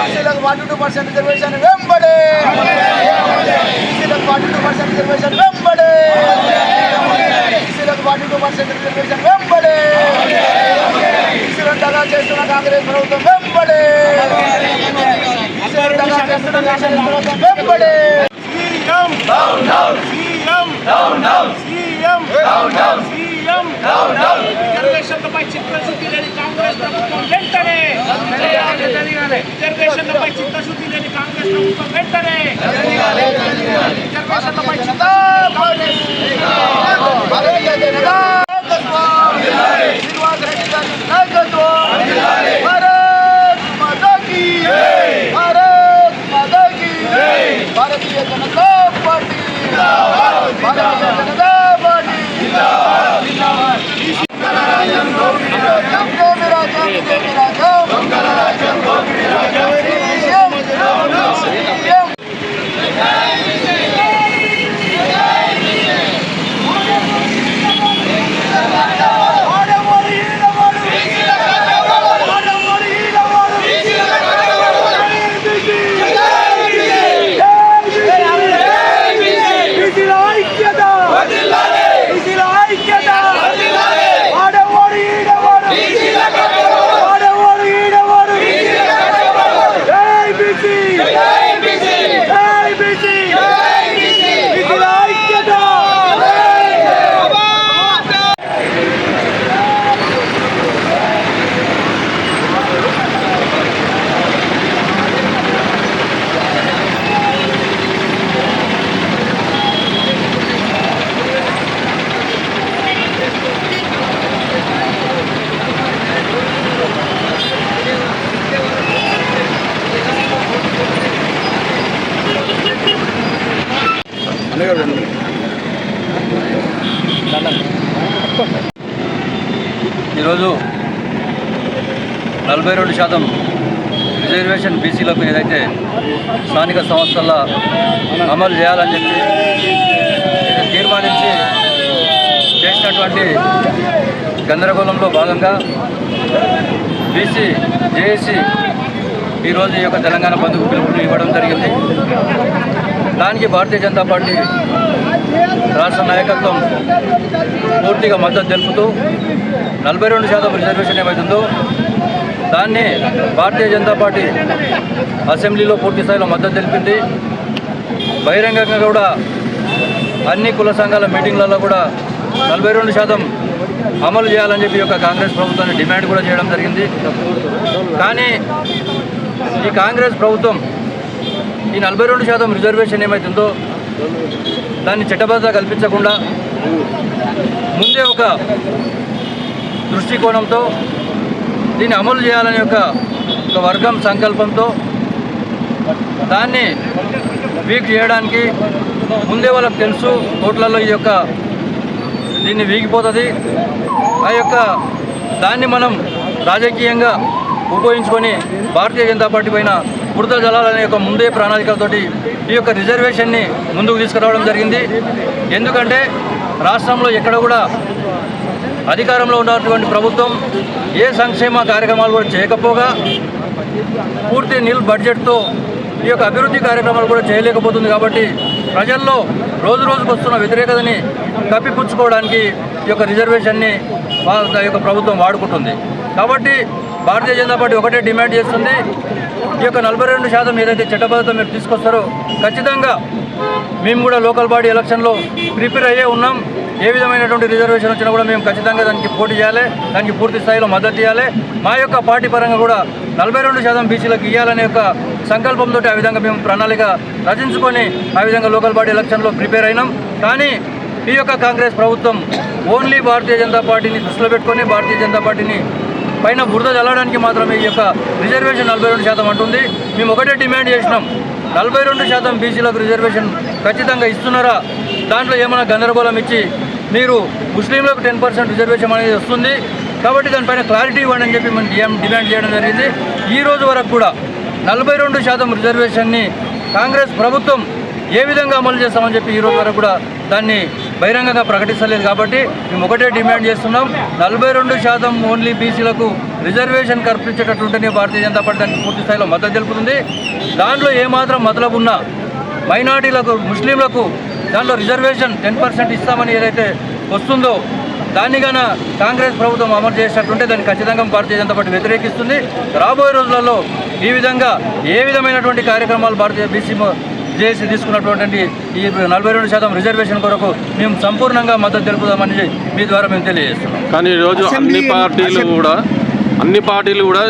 F: బీసీలకు 42% రిజర్వేషన్ వెంబడే, బీసీలకు 42% రిజర్వేషన్ వెంబడే, బీసీలకు 42% రిజర్వేషన్ వెంబడే, బీసీలను దగా చేస్తున్న కాంగ్రెస్ ప్రభుత్వం వెంబడే, బీసీలను దగా చేస్తున్న కాంగ్రెస్ ప్రభుత్వం వెంబడే. CM down down, CM down down, CM down down, CM down down. రిజర్వేషన్లపై చిత్తశుద్ధి లేని కాంగ్రెస్ ప్రభుత్వం వెంటనే, రిజర్వేషన్లపై చిత్తశుద్ధి లేని కాంగ్రెస్ ప్రభుత్వం వెంటనే, రిజర్వేషన్లపై చిత్తశుద్ధి నాయకత్వం, శ్రీనివాస్ రెడ్డి గారి నాయకత్వం. భారత్ మాతా కీ జై, భారత్ మాతా కీ జై. భారతీయ జనతా పార్టీ జిందాబాద్, భారతీయ జనతా పార్టీ జిందాబాద్. రాజ్యం దోపిడీ రాజ్యం, దోపిడీ రాజ్యం, దోపిడీ రాజ్యం, దొంగల రాజ్యం, దోపిడీ రాజ్యం.
C: ఈరోజు 42% రిజర్వేషన్ బీసీలకు ఏదైతే స్థానిక సంస్థల్లో అమలు చేయాలని చెప్పి తీర్మానించి చేసినటువంటి గందరగోళంలో భాగంగా బీసీ జేఏసీ ఈరోజు ఈ యొక్క తెలంగాణ బంధుకు పిలుపుని ఇవ్వడం జరిగింది. దానికి భారతీయ జనతా పార్టీ రాష్ట్ర నాయకత్వం పూర్తిగా మద్దతు తెలుపుతూ 42% రిజర్వేషన్ ఏమవుతుందో దాన్ని భారతీయ జనతా పార్టీ అసెంబ్లీలో పూర్తి స్థాయిలో మద్దతు తెలిపింది. బహిరంగంగా కూడా అన్ని కుల సంఘాల మీటింగ్లలో కూడా 42% అమలు చేయాలని చెప్పి యొక్క కాంగ్రెస్ ప్రభుత్వాన్ని డిమాండ్ కూడా చేయడం జరిగింది. కానీ ఈ కాంగ్రెస్ ప్రభుత్వం ఈ 42% రిజర్వేషన్ ఏమవుతుందో దాన్ని చట్టబద్ధత కల్పించకుండా ముందే ఒక దృష్టికోణంతో దీన్ని అమలు చేయాలనే ఒక వర్గం సంకల్పంతో దాన్ని వీక్ చేయడానికి ముందే వాళ్ళకి తెలుసు కోట్లలో ఈ యొక్క దీన్ని వీగిపోతుంది. ఆ యొక్క దాన్ని మనం రాజకీయంగా ఉపయోగించుకొని భారతీయ జనతా పార్టీ పైన బురద జలాలనే యొక్క ముందే ప్రణాళికలతోటి ఈ యొక్క రిజర్వేషన్ని ముందుకు తీసుకురావడం జరిగింది. ఎందుకంటే రాష్ట్రంలో ఎక్కడ కూడా అధికారంలో ఉన్నటువంటి ప్రభుత్వం ఏ సంక్షేమ కార్యక్రమాలు కూడా చేయకపోగా పూర్తి నిల్ బడ్జెట్తో ఈ యొక్క అభివృద్ధి కార్యక్రమాలు కూడా చేయలేకపోతుంది. కాబట్టి ప్రజల్లో రోజు రోజుకు వస్తున్న వ్యతిరేకతని కప్పిపుచ్చుకోవడానికి ఈ యొక్క రిజర్వేషన్ని ఈ యొక్క ప్రభుత్వం వాడుకుంటుంది. కాబట్టి భారతీయ జనతా పార్టీ ఒకటే డిమాండ్ చేస్తుంది, ఈ యొక్క 42% ఏదైతే చట్టబద్ధత మీరు తీసుకొస్తారో ఖచ్చితంగా మేము కూడా లోకల్ బాడీ ఎలక్షన్లో ప్రిపేర్ అయ్యే ఉన్నాం. ఏ విధమైనటువంటి రిజర్వేషన్ వచ్చినా కూడా మేము ఖచ్చితంగా దానికి పోటీ చేయాలి, దానికి పూర్తి స్థాయిలో మద్దతు ఇవ్వాలి. మా యొక్క పార్టీ పరంగా కూడా 42% బీసీలకు ఇవ్వాలనే యొక్క సంకల్పంతో ఆ విధంగా మేము ప్రణాళిక రచించుకొని ఆ విధంగా లోకల్ బాడీ ఎలక్షన్లో ప్రిపేర్ అయినాం. కానీ ఈ యొక్క కాంగ్రెస్ ప్రభుత్వం ఓన్లీ భారతీయ జనతా పార్టీని దృష్టిలో పెట్టుకొని భారతీయ జనతా పార్టీని పైన బురద చల్లడానికి మాత్రమే ఈ యొక్క రిజర్వేషన్ 42% అంటుంది. మేము ఒకటే డిమాండ్ చేసినాం, 42% బీసీలకు రిజర్వేషన్ ఖచ్చితంగా ఇస్తున్నారా, దాంట్లో ఏమైనా గందరగోళం ఇచ్చి మీరు ముస్లింలకు 10% రిజర్వేషన్ అనేది వస్తుంది కాబట్టి దానిపైన క్లారిటీ ఇవ్వండి అని చెప్పి మనం డిమాండ్ చేయడం జరిగింది. ఈ రోజు వరకు కూడా 42% రిజర్వేషన్ని కాంగ్రెస్ ప్రభుత్వం ఏ విధంగా అమలు చేస్తామని చెప్పి ఈ రోజు వరకు కూడా దాన్ని బహిరంగంగా ప్రకటిస్తలేదు. కాబట్టి మేము ఒకటే డిమాండ్ చేస్తున్నాం, 42% ఓన్లీ బీసీలకు రిజర్వేషన్ కల్పించేటట్టుంటేనే భారతీయ జనతా పార్టీ దానికి పూర్తి స్థాయిలో మద్దతు తెలుపుతుంది. దాంట్లో ఏమాత్రం మతలబు ఉన్నా మైనార్టీలకు ముస్లింలకు దాంట్లో రిజర్వేషన్ 10% ఇస్తామని ఏదైతే వస్తుందో దాన్ని గాన కాంగ్రెస్ ప్రభుత్వం అమలు చేసినట్టుంటే దాన్ని ఖచ్చితంగా భారతీయ జనతా పార్టీ వ్యతిరేకిస్తుంది. రాబోయే రోజులలో ఈ విధంగా ఏ విధమైనటువంటి కార్యక్రమాలు భారతీయ బీసీ జేఏసీ తీసుకున్నటువంటి ఈ 42% రిజర్వేషన్ కొరకు మేము సంపూర్ణంగా మద్దతు తెలుపుదామని మీ ద్వారా మేము తెలియజేస్తున్నాం.
E: కానీ ఈరోజు అన్ని పార్టీలు కూడా అన్ని పార్టీలు కూడా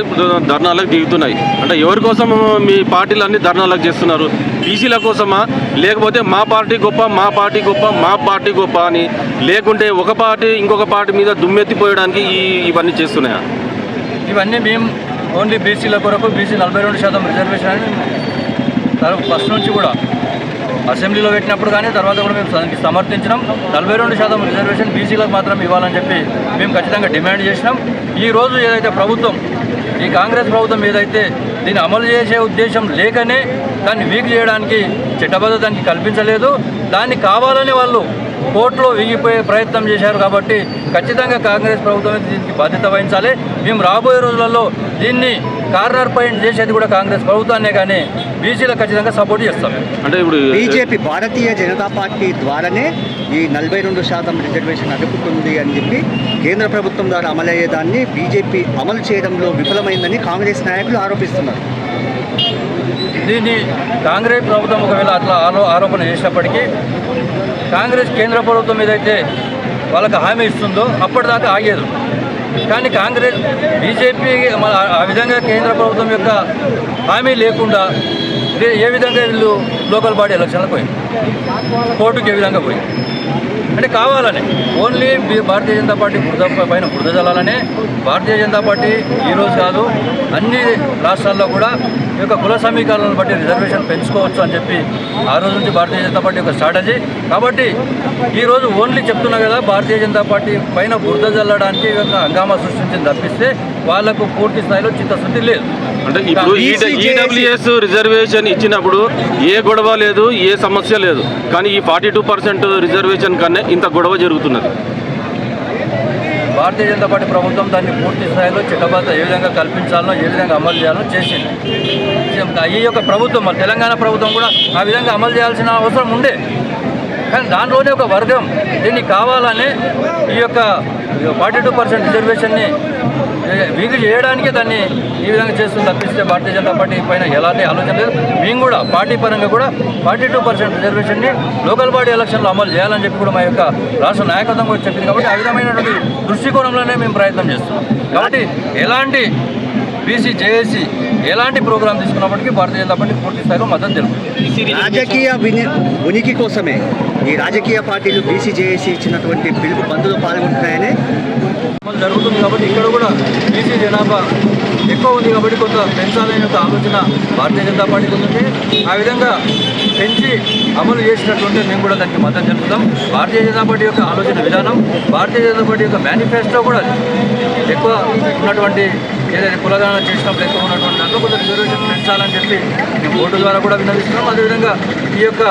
E: ధర్నాలకు దిగుతున్నాయి. అంటే ఎవరి కోసం మీ పార్టీలు అన్ని ధర్నాలకు చేస్తున్నారు? బీసీల కోసమా, లేకపోతే మా పార్టీ గొప్ప, మా పార్టీ గొప్ప, మా పార్టీ గొప్ప అని, లేకుంటే ఒక పార్టీ ఇంకొక పార్టీ మీద దుమ్మెత్తిపోయడానికి ఇవన్నీ చేస్తున్నాయా?
B: ఇవన్నీ మేము ఓన్లీ బీసీల కొరకు బీసీ 42% రిజర్వేషన్ అని ఫస్ట్ నుంచి కూడా అసెంబ్లీలో పెట్టినప్పుడు కానీ తర్వాత కూడా మేము దానికి సమర్థించినాం. 42% రిజర్వేషన్ బీసీలకు మాత్రం ఇవ్వాలని చెప్పి మేము ఖచ్చితంగా డిమాండ్ చేసినాం. ఈరోజు ఏదైతే ప్రభుత్వం, ఈ కాంగ్రెస్ ప్రభుత్వం ఏదైతే దీన్ని అమలు చేసే ఉద్దేశం లేకనే దాన్ని వీక్ చేయడానికి చట్టబద్ధతానికి కల్పించలేదు. దాన్ని కావాలని వాళ్ళు కోర్టులో వీగిపోయే ప్రయత్నం చేశారు. కాబట్టి ఖచ్చితంగా కాంగ్రెస్ ప్రభుత్వం దీనికి బాధ్యత వహించాలి. మేము రాబోయే రోజులలో దీన్ని కార్నర్ పాయింట్ చేసేది కూడా కాంగ్రెస్ ప్రభుత్వాన్నే, కానీ బీసీలకు ఖచ్చితంగా సపోర్ట్ చేస్తాం.
E: అంటే ఇప్పుడు
L: బీజేపీ భారతీయ జనతా పార్టీ ద్వారానే ఈ 42% రిజర్వేషన్ అడ్డుకుంటుంది అని చెప్పి కేంద్ర ప్రభుత్వం ద్వారా అమలయ్యేదాన్ని బీజేపీ అమలు చేయడంలో విఫలమైందని కాంగ్రెస్ నాయకులు ఆరోపిస్తున్నారు.
B: దీన్ని కాంగ్రెస్ ప్రభుత్వం ఒకవేళ అట్లా ఆరోపణ చేసినప్పటికీ కాంగ్రెస్ కేంద్ర ప్రభుత్వం ఏదైతే వాళ్ళకి హామీ ఇస్తుందో అప్పటిదాకా ఆగేది. కానీ కాంగ్రెస్ బీజేపీ ఆ విధంగా కేంద్ర ప్రభుత్వం యొక్క హామీ లేకుండా ఏ విధంగా వీళ్ళు లోకల్ బాడీ ఎలక్షన్లకు పోయింది, కోర్టుకు ఏ విధంగా పోయింది అంటే కావాలని ఓన్లీ భారతీయ జనతా పార్టీ పైన బురద జల్లాలనే. భారతీయ జనతా పార్టీ ఈరోజు కాదు, అన్ని రాష్ట్రాల్లో కూడా ఈ యొక్క కుల సమీకరణలను బట్టి రిజర్వేషన్ పెంచుకోవచ్చు అని చెప్పి ఆ రోజు నుంచి భారతీయ జనతా పార్టీ యొక్క స్ట్రాటజీ. కాబట్టి ఈరోజు ఓన్లీ చెప్తున్నా కదా, భారతీయ జనతా పార్టీ పైన బురద జల్లడానికి హంగామా సృష్టించింది తప్పిస్తే వాళ్లకు పూర్తి స్థాయిలో చిత్తశుద్ధి లేదు.
E: అంటే ఇప్పుడు ఈడబ్ల్యూఎస్ రిజర్వేషన్ ఇచ్చినప్పుడు ఏ గొడవ లేదు, ఏ సమస్య లేదు, కానీ ఈ 42% రిజర్వేషన్ కన్నా ఇంత గొడవ జరుగుతున్నది.
B: భారతీయ జనతా పార్టీ ప్రభుత్వం దాన్ని పూర్తి స్థాయిలో చట్టబద్ధ ఏ విధంగా కల్పించాలనో, ఏ విధంగా అమలు చేయాలో చేసింది. ఈ యొక్క ప్రభుత్వం, మన తెలంగాణ ప్రభుత్వం కూడా ఆ విధంగా అమలు చేయాల్సిన అవసరం ఉండే. కానీ దానిలోనే ఒక వర్గం దీన్ని కావాలని ఈ యొక్క 42% రిజర్వేషన్ని వీలు చేయడానికే దాన్ని ఈ విధంగా చేస్తుంది తప్పిస్తే భారతీయ జనతా పార్టీ పైన ఎలాంటి ఆలోచన లేదు. మేము కూడా పార్టీ పరంగా కూడా 42% రిజర్వేషన్ని లోకల్ బాడీ ఎలక్షన్లో అమలు చేయాలని చెప్పి కూడా మా యొక్క రాష్ట్ర నాయకత్వం కూడా చెప్పింది. కాబట్టి ఆ విధమైనటువంటి దృష్టికోణంలోనే మేము ప్రయత్నం చేస్తున్నాం. కాబట్టి ఎలాంటి బీసీ జేఏసీ ఎలాంటి ప్రోగ్రాం తీసుకున్నప్పటికీ భారతీయ జనతా పార్టీ పూర్తి స్థాయిలో మద్దతు తెలుపుతుంది.
L: రాజకీయ ఉనికి కోసమే ఈ రాజకీయ పార్టీలు బీసీ జేఏసీ ఇచ్చినటువంటి పిలుపు బంద్లో పాల్గొంటున్నాయని
B: జరుగుతుంది. కాబట్టి ఇక్కడ కూడా బీసీ జనాభా ఎక్కువ ఉంది కాబట్టి కొంత పెంచాలనే ఒక ఆలోచన భారతీయ జనతా పార్టీకి ఉంది. ఆ విధంగా పెంచి అమలు చేసినటువంటి మేము కూడా దానికి మద్దతు తెలుపుతాం. భారతీయ జనతా పార్టీ యొక్క ఆలోచన విధానం, భారతీయ జనతా పార్టీ యొక్క మేనిఫెస్టో కూడా ఎక్కువ ఉన్నటువంటి ఏదైతే కులగణన చేసినప్పుడు ఎక్కువ ఉన్నటువంటి దాంట్లో కొంత రిజర్వేషన్ పెంచాలని చెప్పి మేము ఓటు ద్వారా కూడా విన్నవిస్తున్నాం. అదేవిధంగా ఈ యొక్క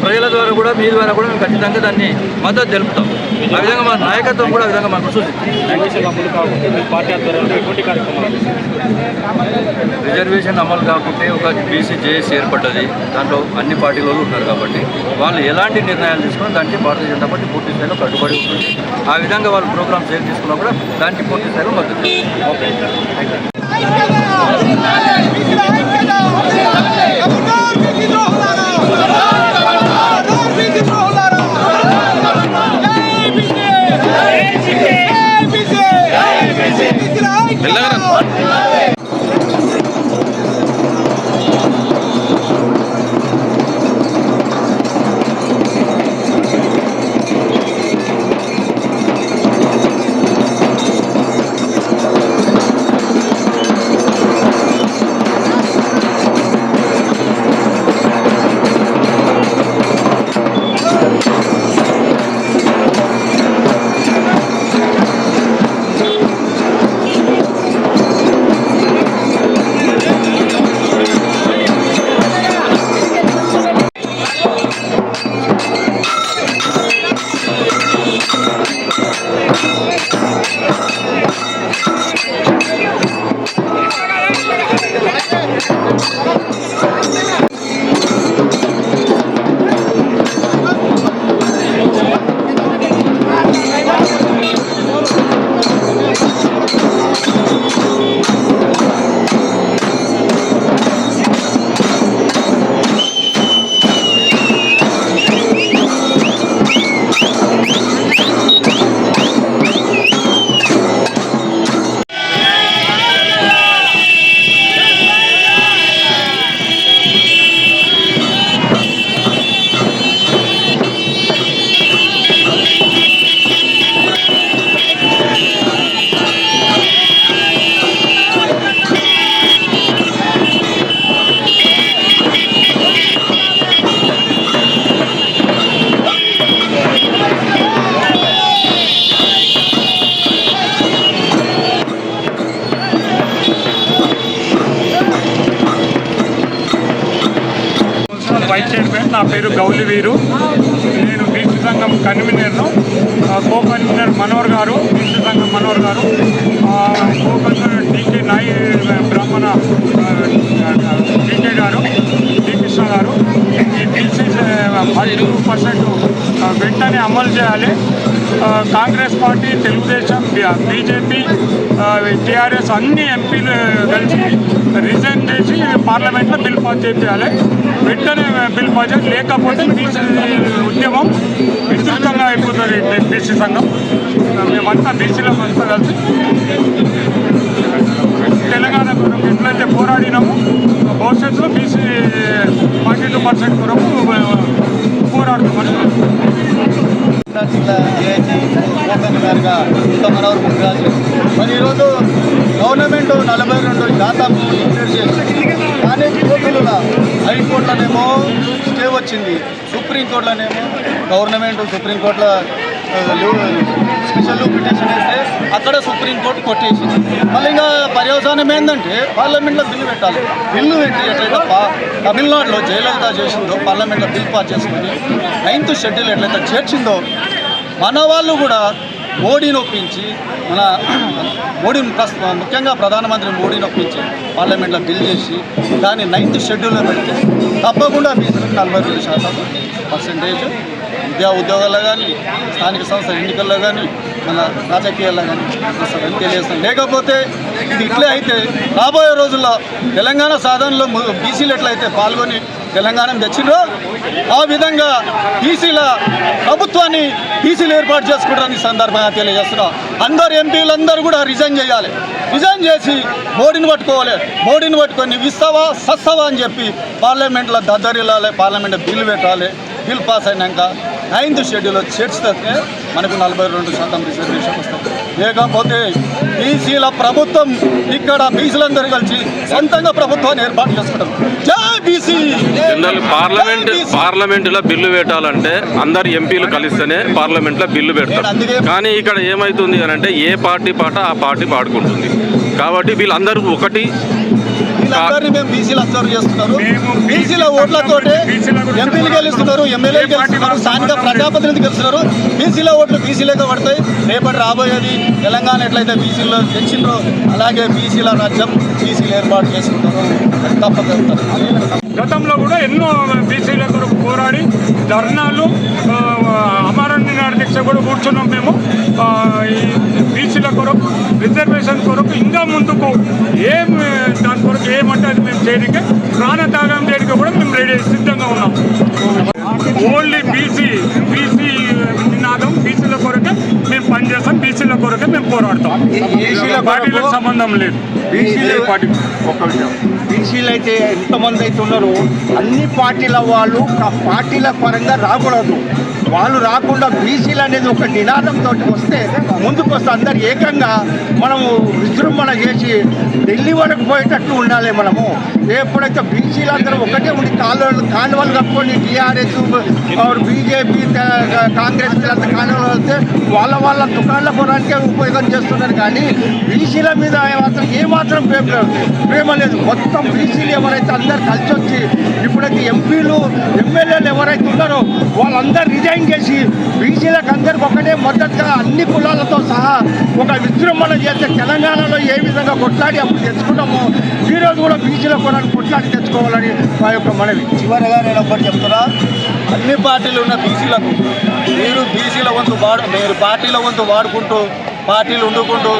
B: ప్రజల ద్వారా కూడా, మీ ద్వారా కూడా మేము ఖచ్చితంగా దాన్ని మద్దతు తెలుపుతాం. ఆ విధంగా మా నాయకత్వం కూడా ఆ విధంగా మనకు రిజర్వేషన్ అమలు కాకుంటే ఒక బీసీ జేఏసీ ఏర్పడ్డది. దాంట్లో అన్ని పార్టీలు ఉన్నారు కాబట్టి వాళ్ళు ఎలాంటి నిర్ణయాలు తీసుకున్నా దానికి భారతీయ జనతా పార్టీ పూర్తి స్థాయిలో కట్టుబడి ఉంటుంది. ఆ విధంగా వాళ్ళు ప్రోగ్రామ్స్ ఏం తీసుకున్నా కూడా దానికి పూర్తి స్థాయిలో మద్దతు. ఓకే.
M: Vice chairman. నా పేరు గౌలి వీరు. నేను బీసీ సంఘం కన్వీనర్ను. కో కన్వీనర్ మనోహర్ గారు, బీసీ సంఘం మనోహర్ గారు, కో కన్వీనర్ డీకే నాయి బ్రాహ్మణ డీకే గారు, డి కృష్ణ గారు. ఈ బీసీ 12% వెంటనే అమలు చేయాలి. Congress party, Telugu Desam, BJP, TRS అన్ని ఎంపీలు కలిసి రిజైన్ చేసి పార్లమెంట్లో బిల్ పాస్ చేయాలి. వెంటనే బిల్ పాస్ చేయాలి. లేకపోతే బీసీ ఉద్యమం విస్తృతంగా అయిపోతుంది. బీసీ సంఘం మేమంతా బీసీలో అంతా కలిసి తెలంగాణ కొరకు ఎట్లయితే పోరాడినామో భవిష్యత్తులో బీసీ 42% కొరకు పోరాడుతామని
A: జిల్లా ఏఐజీ గారుగా మనోహర్ ముద్రాజు. మరి ఈరోజు గవర్నమెంట్ 42% డిక్లేర్ చేసింది. కానీ కోర్టుల హైకోర్టులోనేమో స్టే వచ్చింది, సుప్రీంకోర్టులోనేమో గవర్నమెంట్ సుప్రీంకోర్టులో స్పెషల్ పిటిషన్ వేస్తే అక్కడ సుప్రీంకోర్టు కొట్టేసింది. మళ్ళీ ఇంకా పర్యవసానం ఏంటంటే పార్లమెంట్లో బిల్లు పెట్టాలి. బిల్లు పెట్టి ఎట్లయితే తమిళనాడులో జయలలిత చేసిందో పార్లమెంట్లో బిల్ పాస్ చేసుకుని 9th షెడ్యూల్ ఎట్లయితే చేర్చిందో మన వాళ్ళు కూడా మోడీని ఒప్పించి మోడీని ముఖ్యంగా ప్రధానమంత్రి మోడీని ఒప్పించి పార్లమెంట్లో బిల్ చేసి దాన్ని 9th షెడ్యూల్లో పెడితే తప్పకుండా బీసీలకు 42% ఉద్యోగాల్లో కానీ, స్థానిక సంస్థల ఎన్నికల్లో కానీ, మన రాజకీయాల్లో కానీ వస్తుందని తెలియజేస్తాం. లేకపోతే ఇది ఇట్లే అయితే రాబోయే రోజుల్లో తెలంగాణ సాధనలో బీసీలు ఎట్లయితే పాల్గొని తెలంగాణ తెచ్చిండ్రో ఆ విధంగా బీసీల ప్రభుత్వాన్ని బీసీలు ఏర్పాటు చేసుకుంటారని సందర్భంగా తెలియజేస్తున్నాం. అందరు ఎంపీలందరూ కూడా రిజైన్ చేయాలి. రిజైన్ చేసి మోడీని పట్టుకోవాలి. మోడీని పట్టుకొని ఇస్తావా సస్తావా అని చెప్పి పార్లమెంట్లో దద్దరిల్లాలి. పార్లమెంట్లో బిల్లు పెట్టాలి. బిల్ పాస్ అయినాక 9th షెడ్యూల్లో చేర్చితే మనకు 42% రిజర్వేషన్ వస్తుంది. లేకపోతే బీసీల ప్రభుత్వం ఇక్కడ బీసీలందరూ కలిసి సొంతంగా ప్రభుత్వాన్ని ఏర్పాటు చేసుకుంటారు. జై బీసీ.
E: పార్లమెంటులో బిల్లు పెట్టాలంటే అందరు ఎంపీలు కలిస్తేనే పార్లమెంట్లో బిల్లు పెడతారు. కానీ ఇక్కడ ఏమవుతుంది అని అంటే ఏ పార్టీ పాట ఆ పార్టీ పాడుకుంటుంది. కాబట్టి వీళ్ళందరూ ఒకటి
A: వీళ్ళందరినీ మేము బీసీలు అబ్జర్వ్ చేస్తున్నారు. బీసీల ఓట్లతోటే ఎంపీలు గెలుస్తున్నారు, ఎమ్మెల్యేలు గెలుస్తున్నారు, స్థానిక ప్రజాప్రతినిధులు గెలుస్తున్నారు. బీసీల ఓట్లు బీసీలుగా పడతాయి. రేపటి రాబోయేది తెలంగాణ ఎట్లయితే బీసీలో తెచ్చిండ్రో అలాగే బీసీల రాజ్యం బీసీలు ఏర్పాటు చేసుకుంటారు. తప్పకుండా
M: గతంలో కూడా ఎన్నో బీసీల కొరకు పోరాడి ధర్నాలు, అమరణ దీక్ష కూడా కూర్చున్నాం. మేము ఈ బీసీల కొరకు రిజర్వేషన్ కొరకు ఇంకా ముందుకు దాని కొరకు ఏమంటే అది మేము చేయడానికి ప్రాణత్యాగం చేయడానికి కూడా మేము రెడీ సిద్ధంగా ఉన్నాం. ఓన్లీ బీసీ నినాదం బీసీల కొరకే మేము పనిచేస్తాం. బీసీల కొరకే మేము పోరాడతాం. పార్టీలకు సంబంధం లేదు.
H: బీసీలు అయితే ఎంతమంది అయితే ఉన్నారో అన్ని పార్టీల వాళ్ళు పార్టీల పరంగా రాకూడదు. వాళ్ళు రాకుండా బీసీలు అనేది ఒక నినాదంతో వస్తే ముందుకు వస్తే అందరు ఏకంగా మనము విజృంభణ చేసి ఢిల్లీ వరకు పోయేటట్టు ఉండాలి. మనము ఎప్పుడైతే బీసీలు అందరూ ఒకటే ఉండి కాలువలు కప్పుకొని టీఆర్ఎస్ బీజేపీ కాంగ్రెస్ కాలువలు వస్తే వాళ్ళ దుకాణాల కొనడానికే ఉపయోగం చేస్తున్నారు. కానీ బీసీల మీద ఏమాత్రం ప్రేమ లేదు. మొత్తం బీసీలు ఎవరైతే అందరు కలిసి వచ్చి ఇప్పుడైతే ఎంపీలు ఎమ్మెల్యేలు ఎవరైతే ఉన్నారో వాళ్ళందరూ రిజైన్ చేసి బీసీలకు అందరికి ఒకటే మద్దతుగా అన్ని కులాలతో సహా ఒక విజృంభణ చేస్తే తెలంగాణలో ఏ విధంగా కొట్లాడి అప్పుడు తెచ్చుకున్నామో ఈరోజు కూడా బీసీల కొనడానికి కొట్లాడి తెచ్చుకోవాలని మా యొక్క మనవి.
A: చివరిగా నేను ఒకటి చెప్తున్నా, అన్ని పార్టీలు ఉన్న బీసీలకు మీరు మీరు పార్టీల వంతు వాడుకుంటూ పార్టీలు వండుకుంటూ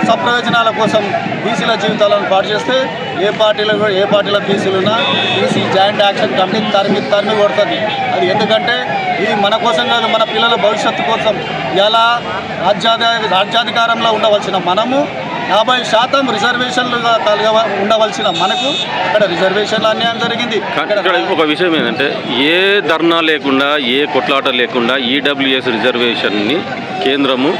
A: సప్రయోజనాల కోసం బీసీల జీవితాలను పాటు చేస్తే ఏ పార్టీలో బీసీలున్నా బీసీ జాయింట్ యాక్షన్ కమిటీ తరిమి కొడుతుంది. అది ఎందుకంటే ఇది మన కోసం కాదు, మన పిల్లల భవిష్యత్తు కోసం. ఇలా రాజ్యాధికారంలో ఉండవలసిన మనము 50% రిజర్వేషన్లుగా ఉండవలసిన మనకు ఇక్కడ రిజర్వేషన్లు అన్యాయం జరిగింది.
E: ఇక్కడ ఒక విషయం ఏంటంటే ఏ ధర్నా లేకుండా ఏ కొట్లాట లేకుండా ఈడబ్ల్యూఎస్ రిజర్వేషన్ని కేంద్రము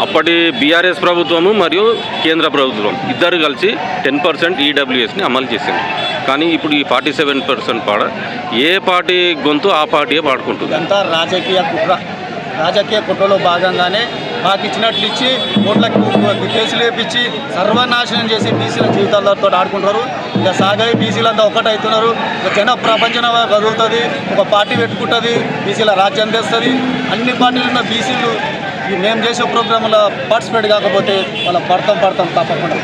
E: అప్పటి బీఆర్ఎస్ ప్రభుత్వము మరియు కేంద్ర ప్రభుత్వం ఇద్దరు కలిసి 10% ఈడబ్ల్యూఎస్ని అమలు చేసింది. కానీ ఇప్పుడు ఈ 47% పాడ ఏ పార్టీ గొంతు ఆ పార్టీయే పాడుకుంటుంది.
A: అంతా రాజకీయ కుట్ర. రాజకీయ కుట్రలో భాగంగానే మాకు ఇచ్చినట్లు ఇచ్చి ఓట్లకు కేసులు వేపించి సర్వనాశనం చేసి బీసీల జీవితాలతో ఆడుకుంటారు. ఇక సాగాయి బీసీలంతా ఒకటవుతున్నారు. ఇక జన ప్రపంచం కదులుతుంది, ఒక పార్టీ పెట్టుకుంటుంది, బీసీల రాజ్యం తెస్తుంది. అన్ని పార్టీలు ఉన్న బీసీలు మేము చేసే ప్రోగ్రాంలో పార్టిసిపేట్ కాకపోతే వాళ్ళ పడతాం తప్పకుండా.